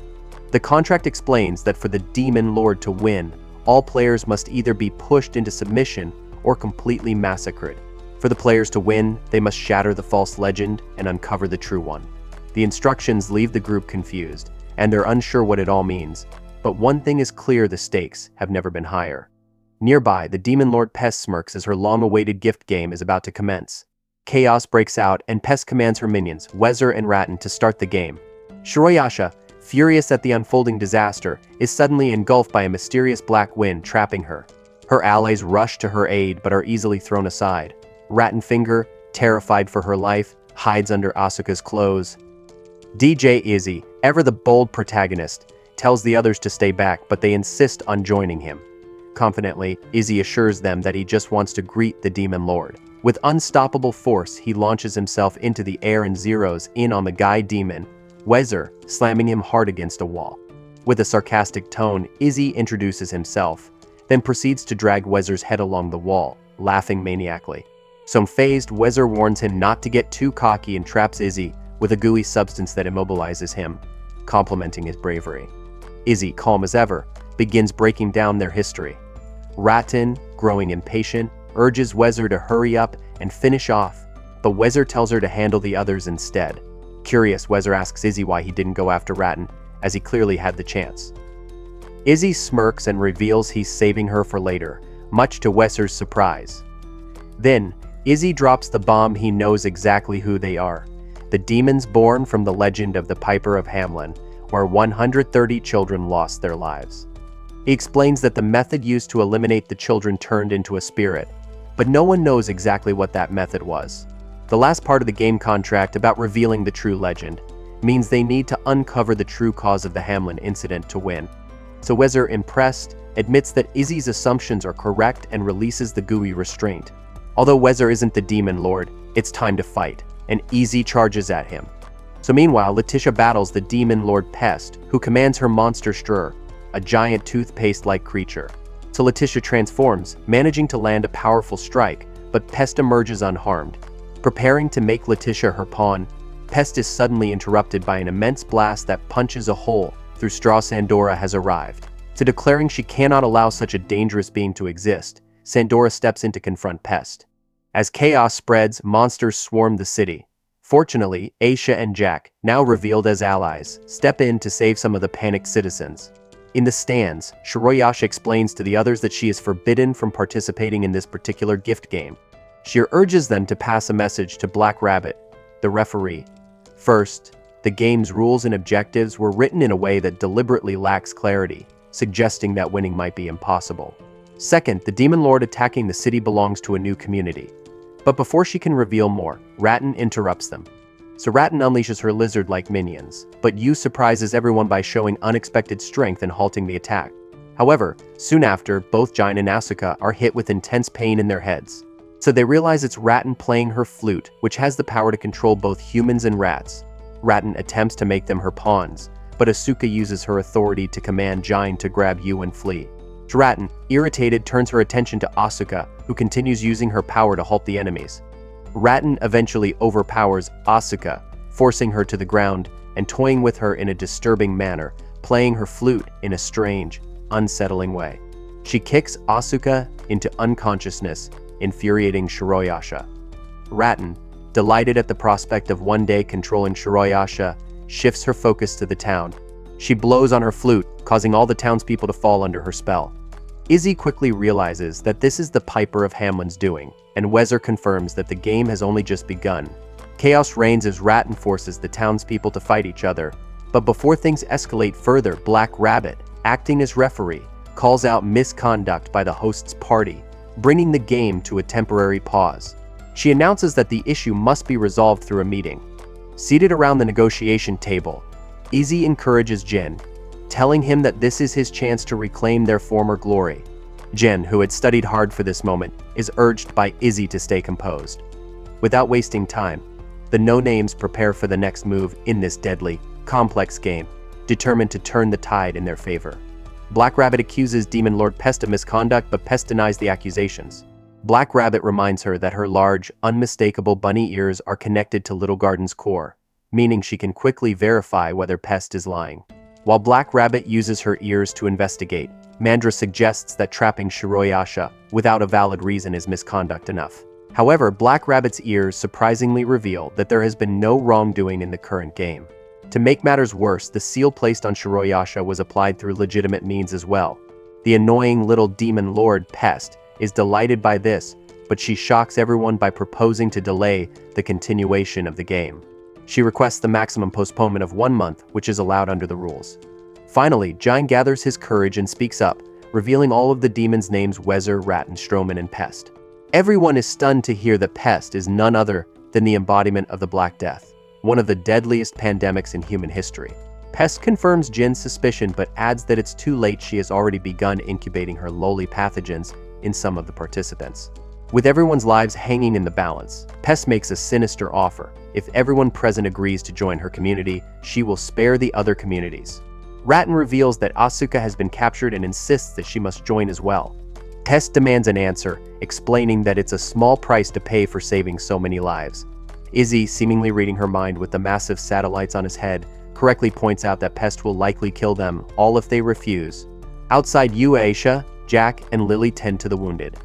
A: The contract explains that for the demon lord to win, all players must either be pushed into submission or completely massacred. For the players to win, they must shatter the false legend and uncover the true one. The instructions leave the group confused, and they're unsure what it all means, but one thing is clear: the stakes have never been higher. Nearby, the demon lord Pest smirks as her long-awaited gift game is about to commence. Chaos breaks out, and Pest commands her minions, Weser and Ratten, to start the game. Shirayasha, furious at the unfolding disaster, is suddenly engulfed by a mysterious black wind, trapping her. Her allies rush to her aid but are easily thrown aside. Rattenfinger, terrified for her life, hides under Asuka's clothes. DJ Izzy, ever the bold protagonist, tells the others to stay back, but they insist on joining him. Confidently, Izzy assures them that he just wants to greet the demon lord. With unstoppable force, he launches himself into the air and zeroes in on the guy demon, Weser, slamming him hard against a wall. With a sarcastic tone, Izzy introduces himself, then proceeds to drag Weser's head along the wall, laughing maniacally. Some phased, Weser warns him not to get too cocky and traps Izzy with a gooey substance that immobilizes him, complimenting his bravery. Izzy, calm as ever, begins breaking down their history. Ratten, growing impatient, urges Weser to hurry up and finish off, but Weser tells her to handle the others instead. Curious, Weser asks Izzy why he didn't go after Ratten, as he clearly had the chance. Izzy smirks and reveals he's saving her for later, much to Weser's surprise. Then, Izzy drops the bomb. He knows exactly who they are. The demons born from the legend of the Piper of Hamlin, where 130 children lost their lives. He explains that the method used to eliminate the children turned into a spirit, but no one knows exactly what that method was. The last part of the game contract about revealing the true legend means they need to uncover the true cause of the Hamlin incident to win. So Weser, impressed, admits that Izzy's assumptions are correct and releases the gooey restraint. Although Weser isn't the demon lord, it's time to fight, and Izzy charges at him. So meanwhile, Leticia battles the demon lord Pest, who commands her monster Stroer, a giant toothpaste-like creature. So Leticia transforms, managing to land a powerful strike, but Pest emerges unharmed. Preparing to make Leticia her pawn, Pest is suddenly interrupted by an immense blast that punches a hole through straw. Sandora has arrived. To declaring she cannot allow such a dangerous being to exist, Sandora steps in to confront Pest. As chaos spreads, monsters swarm the city. Fortunately, Aisha and Jack, now revealed as allies, step in to save some of the panicked citizens. In the stands, Shirayasha explains to the others that she is forbidden from participating in this particular gift game. She urges them to pass a message to Black Rabbit, the referee. First, the game's rules and objectives were written in a way that deliberately lacks clarity, suggesting that winning might be impossible. Second, the demon lord attacking the city belongs to a new community. But before she can reveal more, Ratten interrupts them. So Ratten unleashes her lizard-like minions, but Yu surprises everyone by showing unexpected strength and halting the attack. However, soon after, both Jine and Asuka are hit with intense pain in their heads. So they realize it's Ratten playing her flute, which has the power to control both humans and rats. Ratten attempts to make them her pawns, but Asuka uses her authority to command Jine to grab Yu and flee. Ratten, irritated, turns her attention to Asuka, who continues using her power to halt the enemies. Ratten eventually overpowers Asuka, forcing her to the ground and toying with her in a disturbing manner, playing her flute in a strange, unsettling way. She kicks Asuka into unconsciousness, infuriating Shirayasha. Ratten, delighted at the prospect of one day controlling Shirayasha, shifts her focus to the town. She blows on her flute, causing all the townspeople to fall under her spell. Izzy quickly realizes that this is the Piper of Hamlin's doing, and Weser confirms that the game has only just begun. Chaos reigns as Ratten forces the townspeople to fight each other, but before things escalate further, Black Rabbit, acting as referee, calls out misconduct by the host's party, bringing the game to a temporary pause. She announces that the issue must be resolved through a meeting. Seated around the negotiation table, Izzy encourages Jin, telling him that this is his chance to reclaim their former glory. Jin, who had studied hard for this moment, is urged by Izzy to stay composed. Without wasting time, the no-names prepare for the next move in this deadly, complex game, determined to turn the tide in their favor. Black Rabbit accuses Demon Lord Pest of misconduct, but Pest denies the accusations. Black Rabbit reminds her that her large, unmistakable bunny ears are connected to Little Garden's core, meaning she can quickly verify whether Pest is lying. While Black Rabbit uses her ears to investigate, Mandra suggests that trapping Shiroyasha without a valid reason is misconduct enough. However, Black Rabbit's ears surprisingly reveal that there has been no wrongdoing in the current game. To make matters worse, the seal placed on Shiroyasha was applied through legitimate means as well. The annoying little demon lord Pest is delighted by this, but she shocks everyone by proposing to delay the continuation of the game. She requests the maximum postponement of 1 month, which is allowed under the rules. Finally, Giant gathers his courage and speaks up, revealing all of the demons' names: Weser, Rat, and Stroman, and Pest. Everyone is stunned to hear that Pest is none other than the embodiment of the Black Death, one of the deadliest pandemics in human history. Pest confirms Jin's suspicion but adds that it's too late. She has already begun incubating her lowly pathogens in some of the participants. With everyone's lives hanging in the balance, Pest makes a sinister offer. If everyone present agrees to join her community, she will spare the other communities. Ratten reveals that Asuka has been captured and insists that she must join as well. Pest demands an answer, explaining that it's a small price to pay for saving so many lives. Izzy, seemingly reading her mind with the massive satellites on his head, correctly points out that Pest will likely kill them all if they refuse. Outside, Aisha, Jack, and Lily tend to the wounded.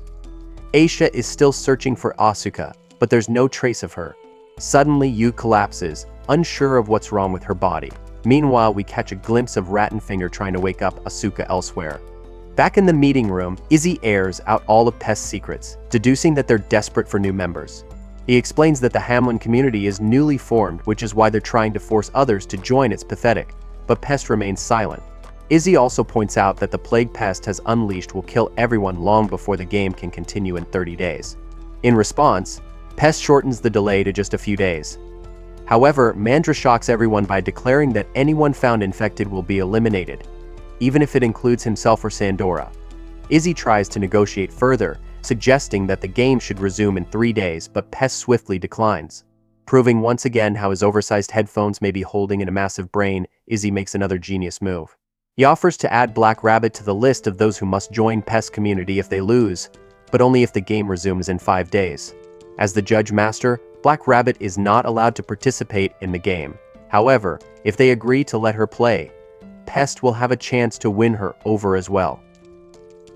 A: Aisha is still searching for Asuka, but there's no trace of her. Suddenly, Yu collapses, unsure of what's wrong with her body. Meanwhile, we catch a glimpse of Rattenfinger trying to wake up Asuka elsewhere. Back in the meeting room, Izzy airs out all of Pest's secrets, deducing that they're desperate for new members. He explains that the Hamlin community is newly formed, which is why they're trying to force others to join. It's pathetic, but Pest remains silent. Izzy also points out that the plague Pest has unleashed will kill everyone long before the game can continue in 30 days. In response, Pest shortens the delay to just a few days. However, Mandra shocks everyone by declaring that anyone found infected will be eliminated, even if it includes himself or Sandora. Izzy tries to negotiate further, suggesting that the game should resume in 3 days, but Pest swiftly declines. Proving once again how his oversized headphones may be holding in a massive brain, Izzy makes another genius move. He offers to add Black Rabbit to the list of those who must join Pest community if they lose, but only if the game resumes in 5 days. As the Judge Master, Black Rabbit is not allowed to participate in the game. However, if they agree to let her play, Pest will have a chance to win her over as well.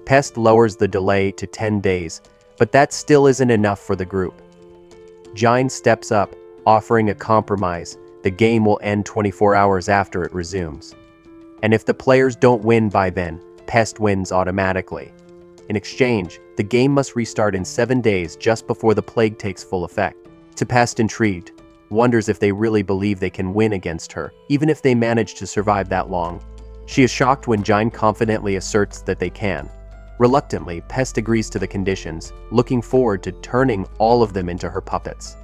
A: Pest lowers the delay to 10 days, but that still isn't enough for the group. Giant steps up, offering a compromise. The game will end 24 hours after it resumes. And if the players don't win by then, Pest wins automatically. In exchange, the game must restart in 7 days just before the plague takes full effect. To Pest, intrigued, wonders if they really believe they can win against her, even if they manage to survive that long. She is shocked when Giant confidently asserts that they can. Reluctantly, Pest agrees to the conditions, looking forward to turning all of them into her puppets.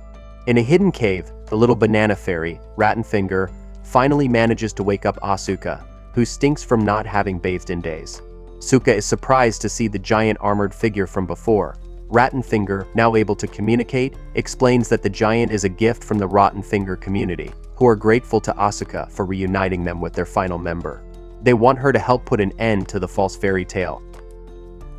A: In a hidden cave, the little banana fairy, Rattenfinger, finally manages to wake up Asuka, who stinks from not having bathed in days. Asuka is surprised to see the giant armored figure from before. Rattenfinger, now able to communicate, explains that the giant is a gift from the Rattenfinger community, who are grateful to Asuka for reuniting them with their final member. They want her to help put an end to the false fairy tale.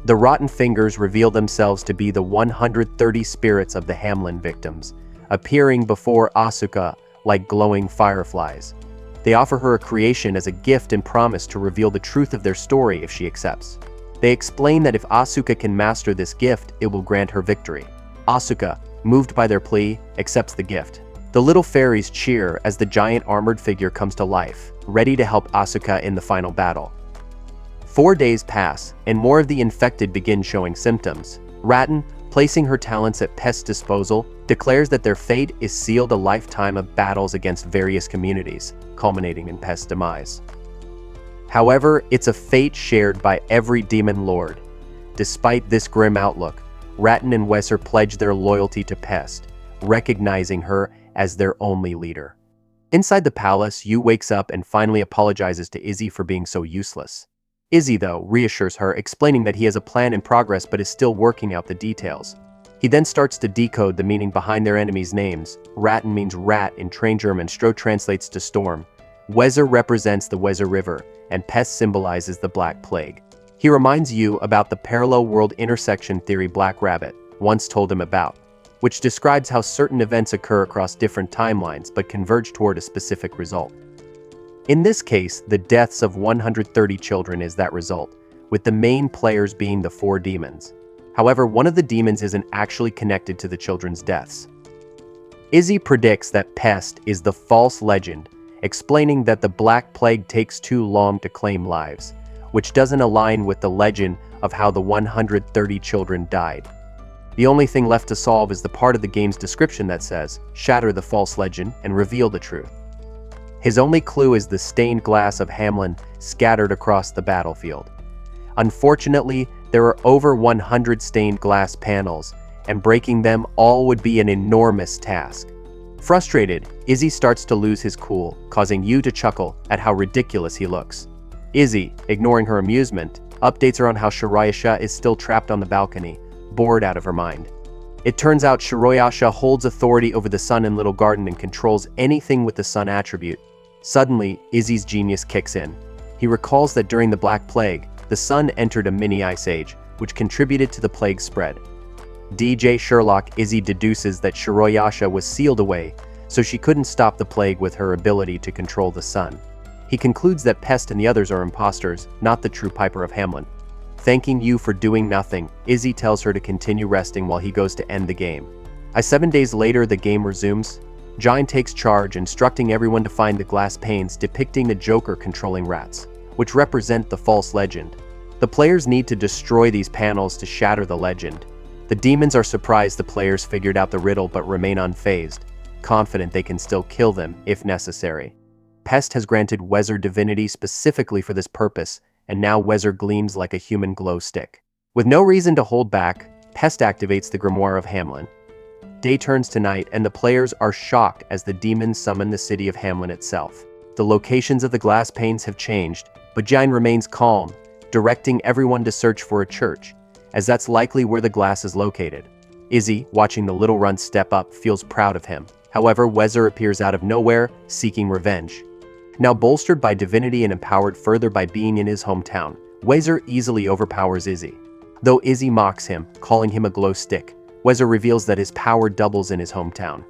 A: The Rattenfingers reveal themselves to be the 130 spirits of the Hamlin victims, appearing before Asuka like glowing fireflies. They offer her a creation as a gift and promise to reveal the truth of their story if she accepts. They explain that if Asuka can master this gift, it will grant her victory. Asuka, moved by their plea, accepts the gift. The little fairies cheer as the giant armored figure comes to life, ready to help Asuka in the final battle. 4 days pass, and more of the infected begin showing symptoms. Ratten, placing her talents at Pest's disposal, declares that their fate is sealed: a lifetime of battles against various communities, culminating in Pest's demise. However, it's a fate shared by every demon lord. Despite this grim outlook, Rattan and Weser pledge their loyalty to Pest, recognizing her as their only leader. Inside the palace, Yu wakes up and finally apologizes to Izzy for being so useless. Izzy, though, reassures her, explaining that he has a plan in progress but is still working out the details. He then starts to decode the meaning behind their enemies' names. Rattan means rat in trained German, Stro translates to storm. Weser represents the Weser River, and Pest symbolizes the Black Plague. He reminds Yu about the parallel world intersection theory Black Rabbit once told him about, which describes how certain events occur across different timelines but converge toward a specific result. In this case, the deaths of 130 children is that result, with the main players being the 4 demons. However, one of the demons isn't actually connected to the children's deaths. Izzy predicts that Pest is the false legend, explaining that the Black Plague takes too long to claim lives, which doesn't align with the legend of how the 130 children died. The only thing left to solve is the part of the game's description that says, shatter the false legend and reveal the truth. His only clue is the stained glass of Hamlin scattered across the battlefield. Unfortunately, there are over 100 stained glass panels, and breaking them all would be an enormous task. Frustrated, Izzy starts to lose his cool, causing Yu to chuckle at how ridiculous he looks. Izzy, ignoring her amusement, updates her on how Shirayasha is still trapped on the balcony, bored out of her mind. It turns out Shirayasha holds authority over the sun in Little Garden and controls anything with the sun attribute. Suddenly, Izzy's genius kicks in. He recalls that during the Black Plague, the sun entered a mini ice age, which contributed to the plague's spread. DJ Sherlock Izzy deduces that Shirayasha was sealed away, so she couldn't stop the plague with her ability to control the sun. He concludes that Pest and the others are imposters, not the true Piper of Hamlin. Thanking Yu for doing nothing, Izzy tells her to continue resting while he goes to end the game. 7 days later, the game resumes. Giant takes charge, instructing everyone to find the glass panes depicting the Joker controlling rats, which represent the false legend. The players need to destroy these panels to shatter the legend. The demons are surprised the players figured out the riddle but remain unfazed, confident they can still kill them if necessary. Pest has granted Weser divinity specifically for this purpose, and now Weser gleams like a human glow stick. With no reason to hold back, Pest activates the grimoire of Hamlin. Day turns to night, and the players are shocked as the demons summon the city of Hamlin itself. The locations of the glass panes have changed, but Giant remains calm, directing everyone to search for a church, as that's likely where the glass is located. Izzy, watching the little runt step up, feels proud of him. However, Weser appears out of nowhere, seeking revenge. Now bolstered by divinity and empowered further by being in his hometown, Weser easily overpowers Izzy. Though Izzy mocks him, calling him a glow stick, Weser reveals that his power doubles in his hometown.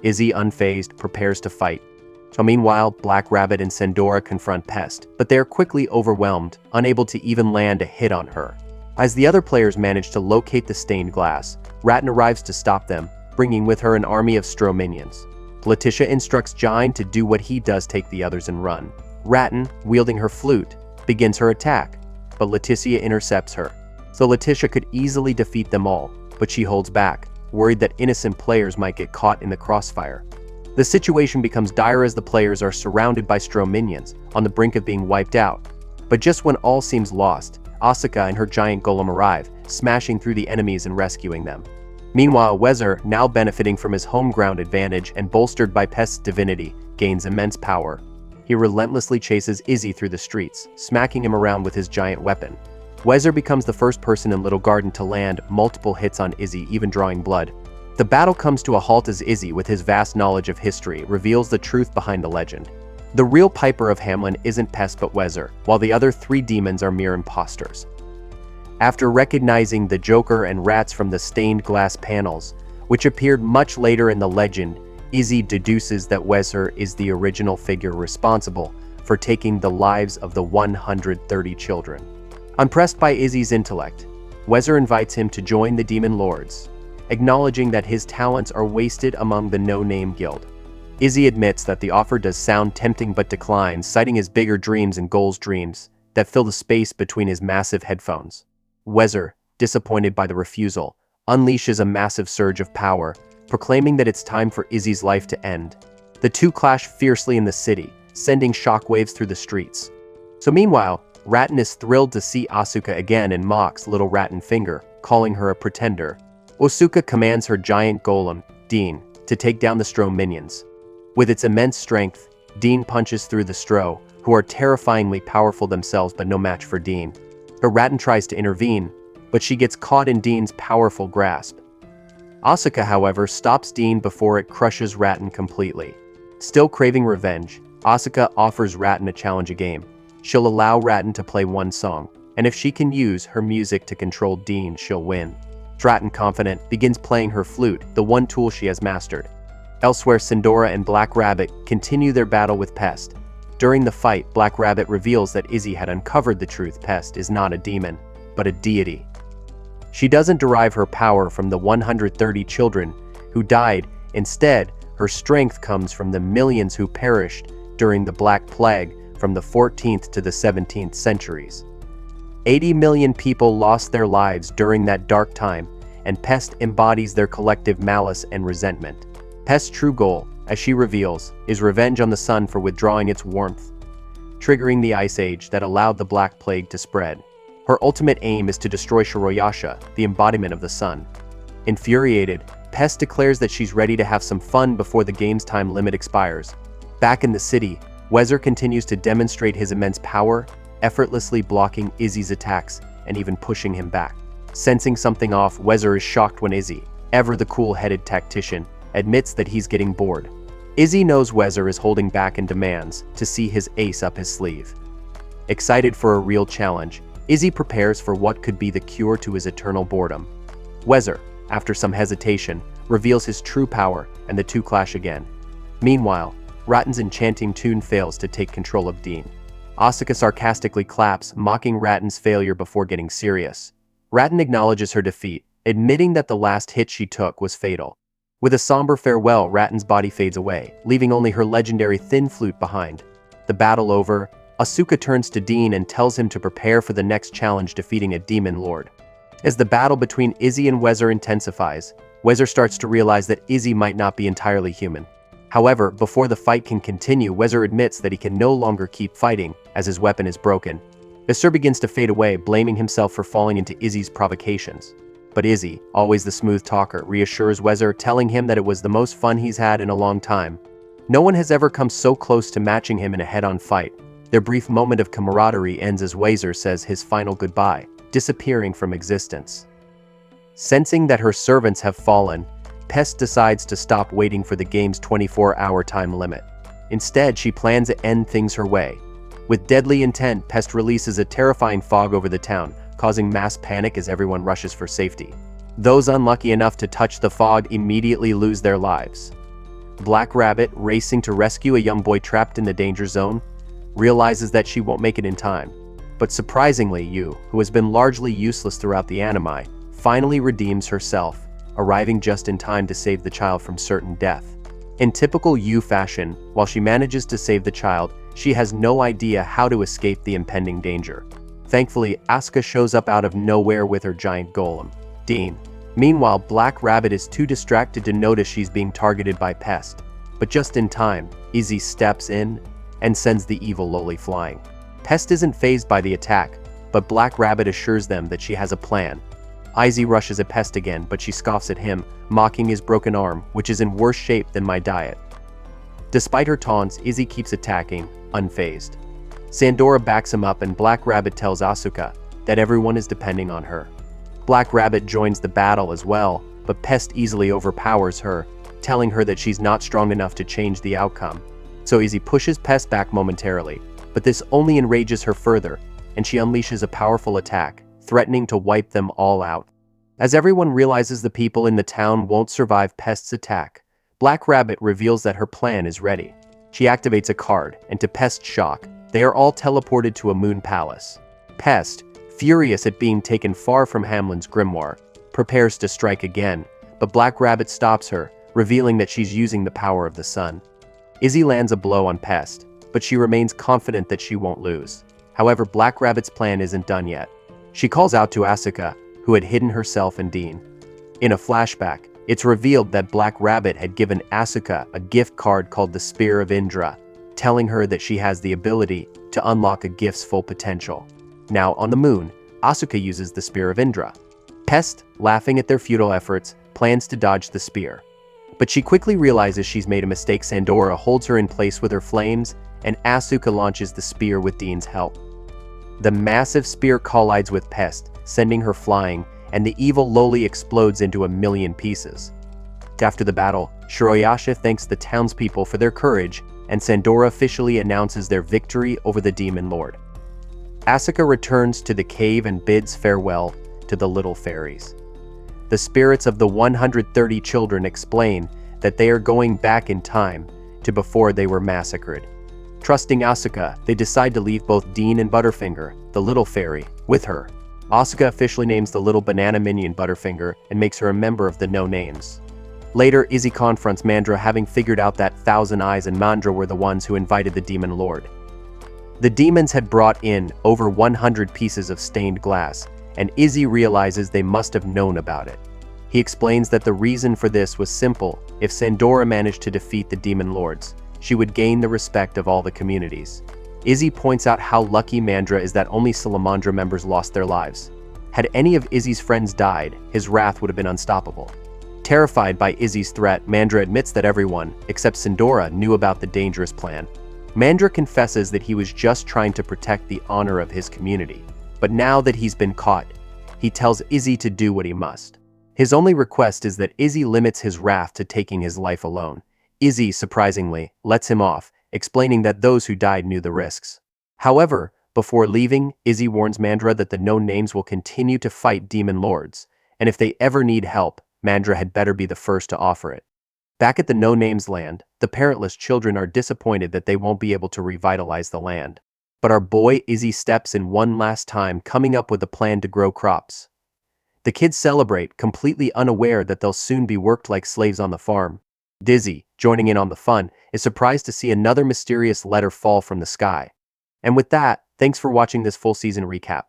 A: Izzy, unfazed, prepares to fight. So meanwhile, Black Rabbit and Sandora confront Pest, but they are quickly overwhelmed, unable to even land a hit on her. As the other players manage to locate the stained glass, Rattan arrives to stop them, bringing with her an army of Stro minions. Leticia instructs Giant to do what he does, take the others and run. Rattan, wielding her flute, begins her attack, but Leticia intercepts her. So Leticia could easily defeat them all, but she holds back, worried that innocent players might get caught in the crossfire. The situation becomes dire as the players are surrounded by Stro minions, on the brink of being wiped out. But just when all seems lost, Asuka and her giant golem arrive, smashing through the enemies and rescuing them. Meanwhile, Weser, now benefiting from his home ground advantage and bolstered by Pest's divinity, gains immense power. He relentlessly chases Izzy through the streets, smacking him around with his giant weapon. Weser becomes the first person in Little Garden to land multiple hits on Izzy, even drawing blood. The battle comes to a halt as Izzy, with his vast knowledge of history, reveals the truth behind the legend. The real Piper of Hamlin isn't Pest but Weser, while the other 3 demons are mere imposters. After recognizing the Joker and rats from the stained glass panels, which appeared much later in the legend, Izzy deduces that Weser is the original figure responsible for taking the lives of the 130 children. Impressed by Izzy's intellect, Weser invites him to join the Demon Lords, acknowledging that his talents are wasted among the no-name guild. Izzy admits that the offer does sound tempting but declines, citing his bigger dreams and goals dreams that fill the space between his massive headphones. Weser, disappointed by the refusal, unleashes a massive surge of power, proclaiming that it's time for Izzy's life to end. The two clash fiercely in the city, sending shockwaves through the streets. So meanwhile, Rattan is thrilled to see Asuka again and mocks little Rattan Finger, calling her a pretender. Asuka commands her giant golem, Dean, to take down the Stro minions. With its immense strength, Dean punches through the Stro, who are terrifyingly powerful themselves but no match for Dean. But Rattan tries to intervene, but she gets caught in Dean's powerful grasp. Asuka, however, stops Dean before it crushes Rattan completely. Still craving revenge, Asuka offers Rattan a challenge game. She'll allow Rattan to play one song, and if she can use her music to control Dean, she'll win. Rattan, confident, begins playing her flute, the one tool she has mastered. Elsewhere, Sindora and Black Rabbit continue their battle with Pest. During the fight, Black Rabbit reveals that Izzy had uncovered the truth: Pest is not a demon, but a deity. She doesn't derive her power from the 130 children who died. Instead, her strength comes from the millions who perished during the Black Plague from the 14th to the 17th centuries. 80 million people lost their lives during that dark time, and Pest embodies their collective malice and resentment. Pest's true goal, as she reveals, is revenge on the sun for withdrawing its warmth, triggering the Ice Age that allowed the Black Plague to spread. Her ultimate aim is to destroy Shiroyasha, the embodiment of the sun. Infuriated, Pest declares that she's ready to have some fun before the game's time limit expires. Back in the city, Weser continues to demonstrate his immense power, effortlessly blocking Izzy's attacks and even pushing him back. Sensing something off, Weser is shocked when Izzy, ever the cool-headed tactician, admits that he's getting bored. Izzy knows Weser is holding back and demands to see his ace up his sleeve. Excited for a real challenge, Izzy prepares for what could be the cure to his eternal boredom. Weser, after some hesitation, reveals his true power, and the two clash again. Meanwhile, Rattan's enchanting tune fails to take control of Dean. Asuka sarcastically claps, mocking Rattan's failure before getting serious. Rattan acknowledges her defeat, admitting that the last hit she took was fatal. With a somber farewell, Rattan's body fades away, leaving only her legendary thin flute behind. The battle over, Asuka turns to Dean and tells him to prepare for the next challenge, defeating a demon lord. As the battle between Izzy and Weser intensifies, Weser starts to realize that Izzy might not be entirely human. However, before the fight can continue, Weser admits that he can no longer keep fighting, as his weapon is broken. Weser begins to fade away, blaming himself for falling into Izzy's provocations. But Izzy, always the smooth talker, reassures Weser, telling him that it was the most fun he's had in a long time. No one has ever come so close to matching him in a head-on fight. Their brief moment of camaraderie ends as Weser says his final goodbye, disappearing from existence. Sensing that her servants have fallen, Pest decides to stop waiting for the game's 24-hour time limit. Instead, she plans to end things her way. With deadly intent, Pest releases a terrifying fog over the town, causing mass panic as everyone rushes for safety. Those unlucky enough to touch the fog immediately lose their lives. Black Rabbit, racing to rescue a young boy trapped in the danger zone, realizes that she won't make it in time. But surprisingly, Yu, who has been largely useless throughout the anime, finally redeems herself, arriving just in time to save the child from certain death. In typical Yu fashion, while she manages to save the child, she has no idea how to escape the impending danger. Thankfully, Asuka shows up out of nowhere with her giant golem, Dean. Meanwhile, Black Rabbit is too distracted to notice she's being targeted by Pest. But just in time, Izzy steps in and sends the evil loli flying. Pest isn't fazed by the attack, but Black Rabbit assures them that she has a plan. Izzy rushes at Pest again, but she scoffs at him, mocking his broken arm, which is in worse shape than my diet. Despite her taunts, Izzy keeps attacking, unfazed. Sandora backs him up and Black Rabbit tells Asuka that everyone is depending on her. Black Rabbit joins the battle as well, but Pest easily overpowers her, telling her that she's not strong enough to change the outcome. So Izzy pushes Pest back momentarily, but this only enrages her further, and she unleashes a powerful attack, threatening to wipe them all out. As everyone realizes the people in the town won't survive Pest's attack, Black Rabbit reveals that her plan is ready. She activates a card, and to Pest's shock, they are all teleported to a moon palace. Pest, furious at being taken far from Hamlin's grimoire, prepares to strike again, but Black Rabbit stops her, revealing that she's using the power of the sun. Izzy lands a blow on Pest, but she remains confident that she won't lose. However, Black Rabbit's plan isn't done yet. She calls out to Asuka, who had hidden herself and Dean. In a flashback, it's revealed that Black Rabbit had given Asuka a gift card called the Spear of Indra, telling her that she has the ability to unlock a gift's full potential. Now, on the moon, Asuka uses the Spear of Indra. Pest, laughing at their futile efforts, plans to dodge the spear. But she quickly realizes she's made a mistake. Sandora holds her in place with her flames, and Asuka launches the spear with Dean's help. The massive spear collides with Pest, sending her flying, and the evil loli explodes into a million pieces. After the battle, Shiroyasha thanks the townspeople for their courage, and Sandora officially announces their victory over the Demon Lord. Asuka returns to the cave and bids farewell to the little fairies. The spirits of the 130 children explain that they are going back in time to before they were massacred. Trusting Asuka, they decide to leave both Dean and Butterfinger, the little fairy, with her. Asuka officially names the little banana minion Butterfinger and makes her a member of the No Names. Later, Izzy confronts Mandra, having figured out that Thousand Eyes and Mandra were the ones who invited the Demon Lord. The demons had brought in over 100 pieces of stained glass, and Izzy realizes they must have known about it. He explains that the reason for this was simple: if Sandora managed to defeat the Demon Lords, she would gain the respect of all the communities. Izzy points out how lucky Mandra is that only Salamandra members lost their lives. Had any of Izzy's friends died, his wrath would have been unstoppable. Terrified by Izzy's threat, Mandra admits that everyone, except Sandora, knew about the dangerous plan. Mandra confesses that he was just trying to protect the honor of his community. But now that he's been caught, he tells Izzy to do what he must. His only request is that Izzy limits his wrath to taking his life alone. Izzy, surprisingly, lets him off, explaining that those who died knew the risks. However, before leaving, Izzy warns Mandra that the No Names will continue to fight Demon Lords, and if they ever need help, Mandra had better be the first to offer it. Back at the No Names land, the parentless children are disappointed that they won't be able to revitalize the land. But our boy Izzy steps in one last time, coming up with a plan to grow crops. The kids celebrate, completely unaware that they'll soon be worked like slaves on the farm. Dizzy, joining in on the fun, is surprised to see another mysterious letter fall from the sky. And with that, thanks for watching this full season recap.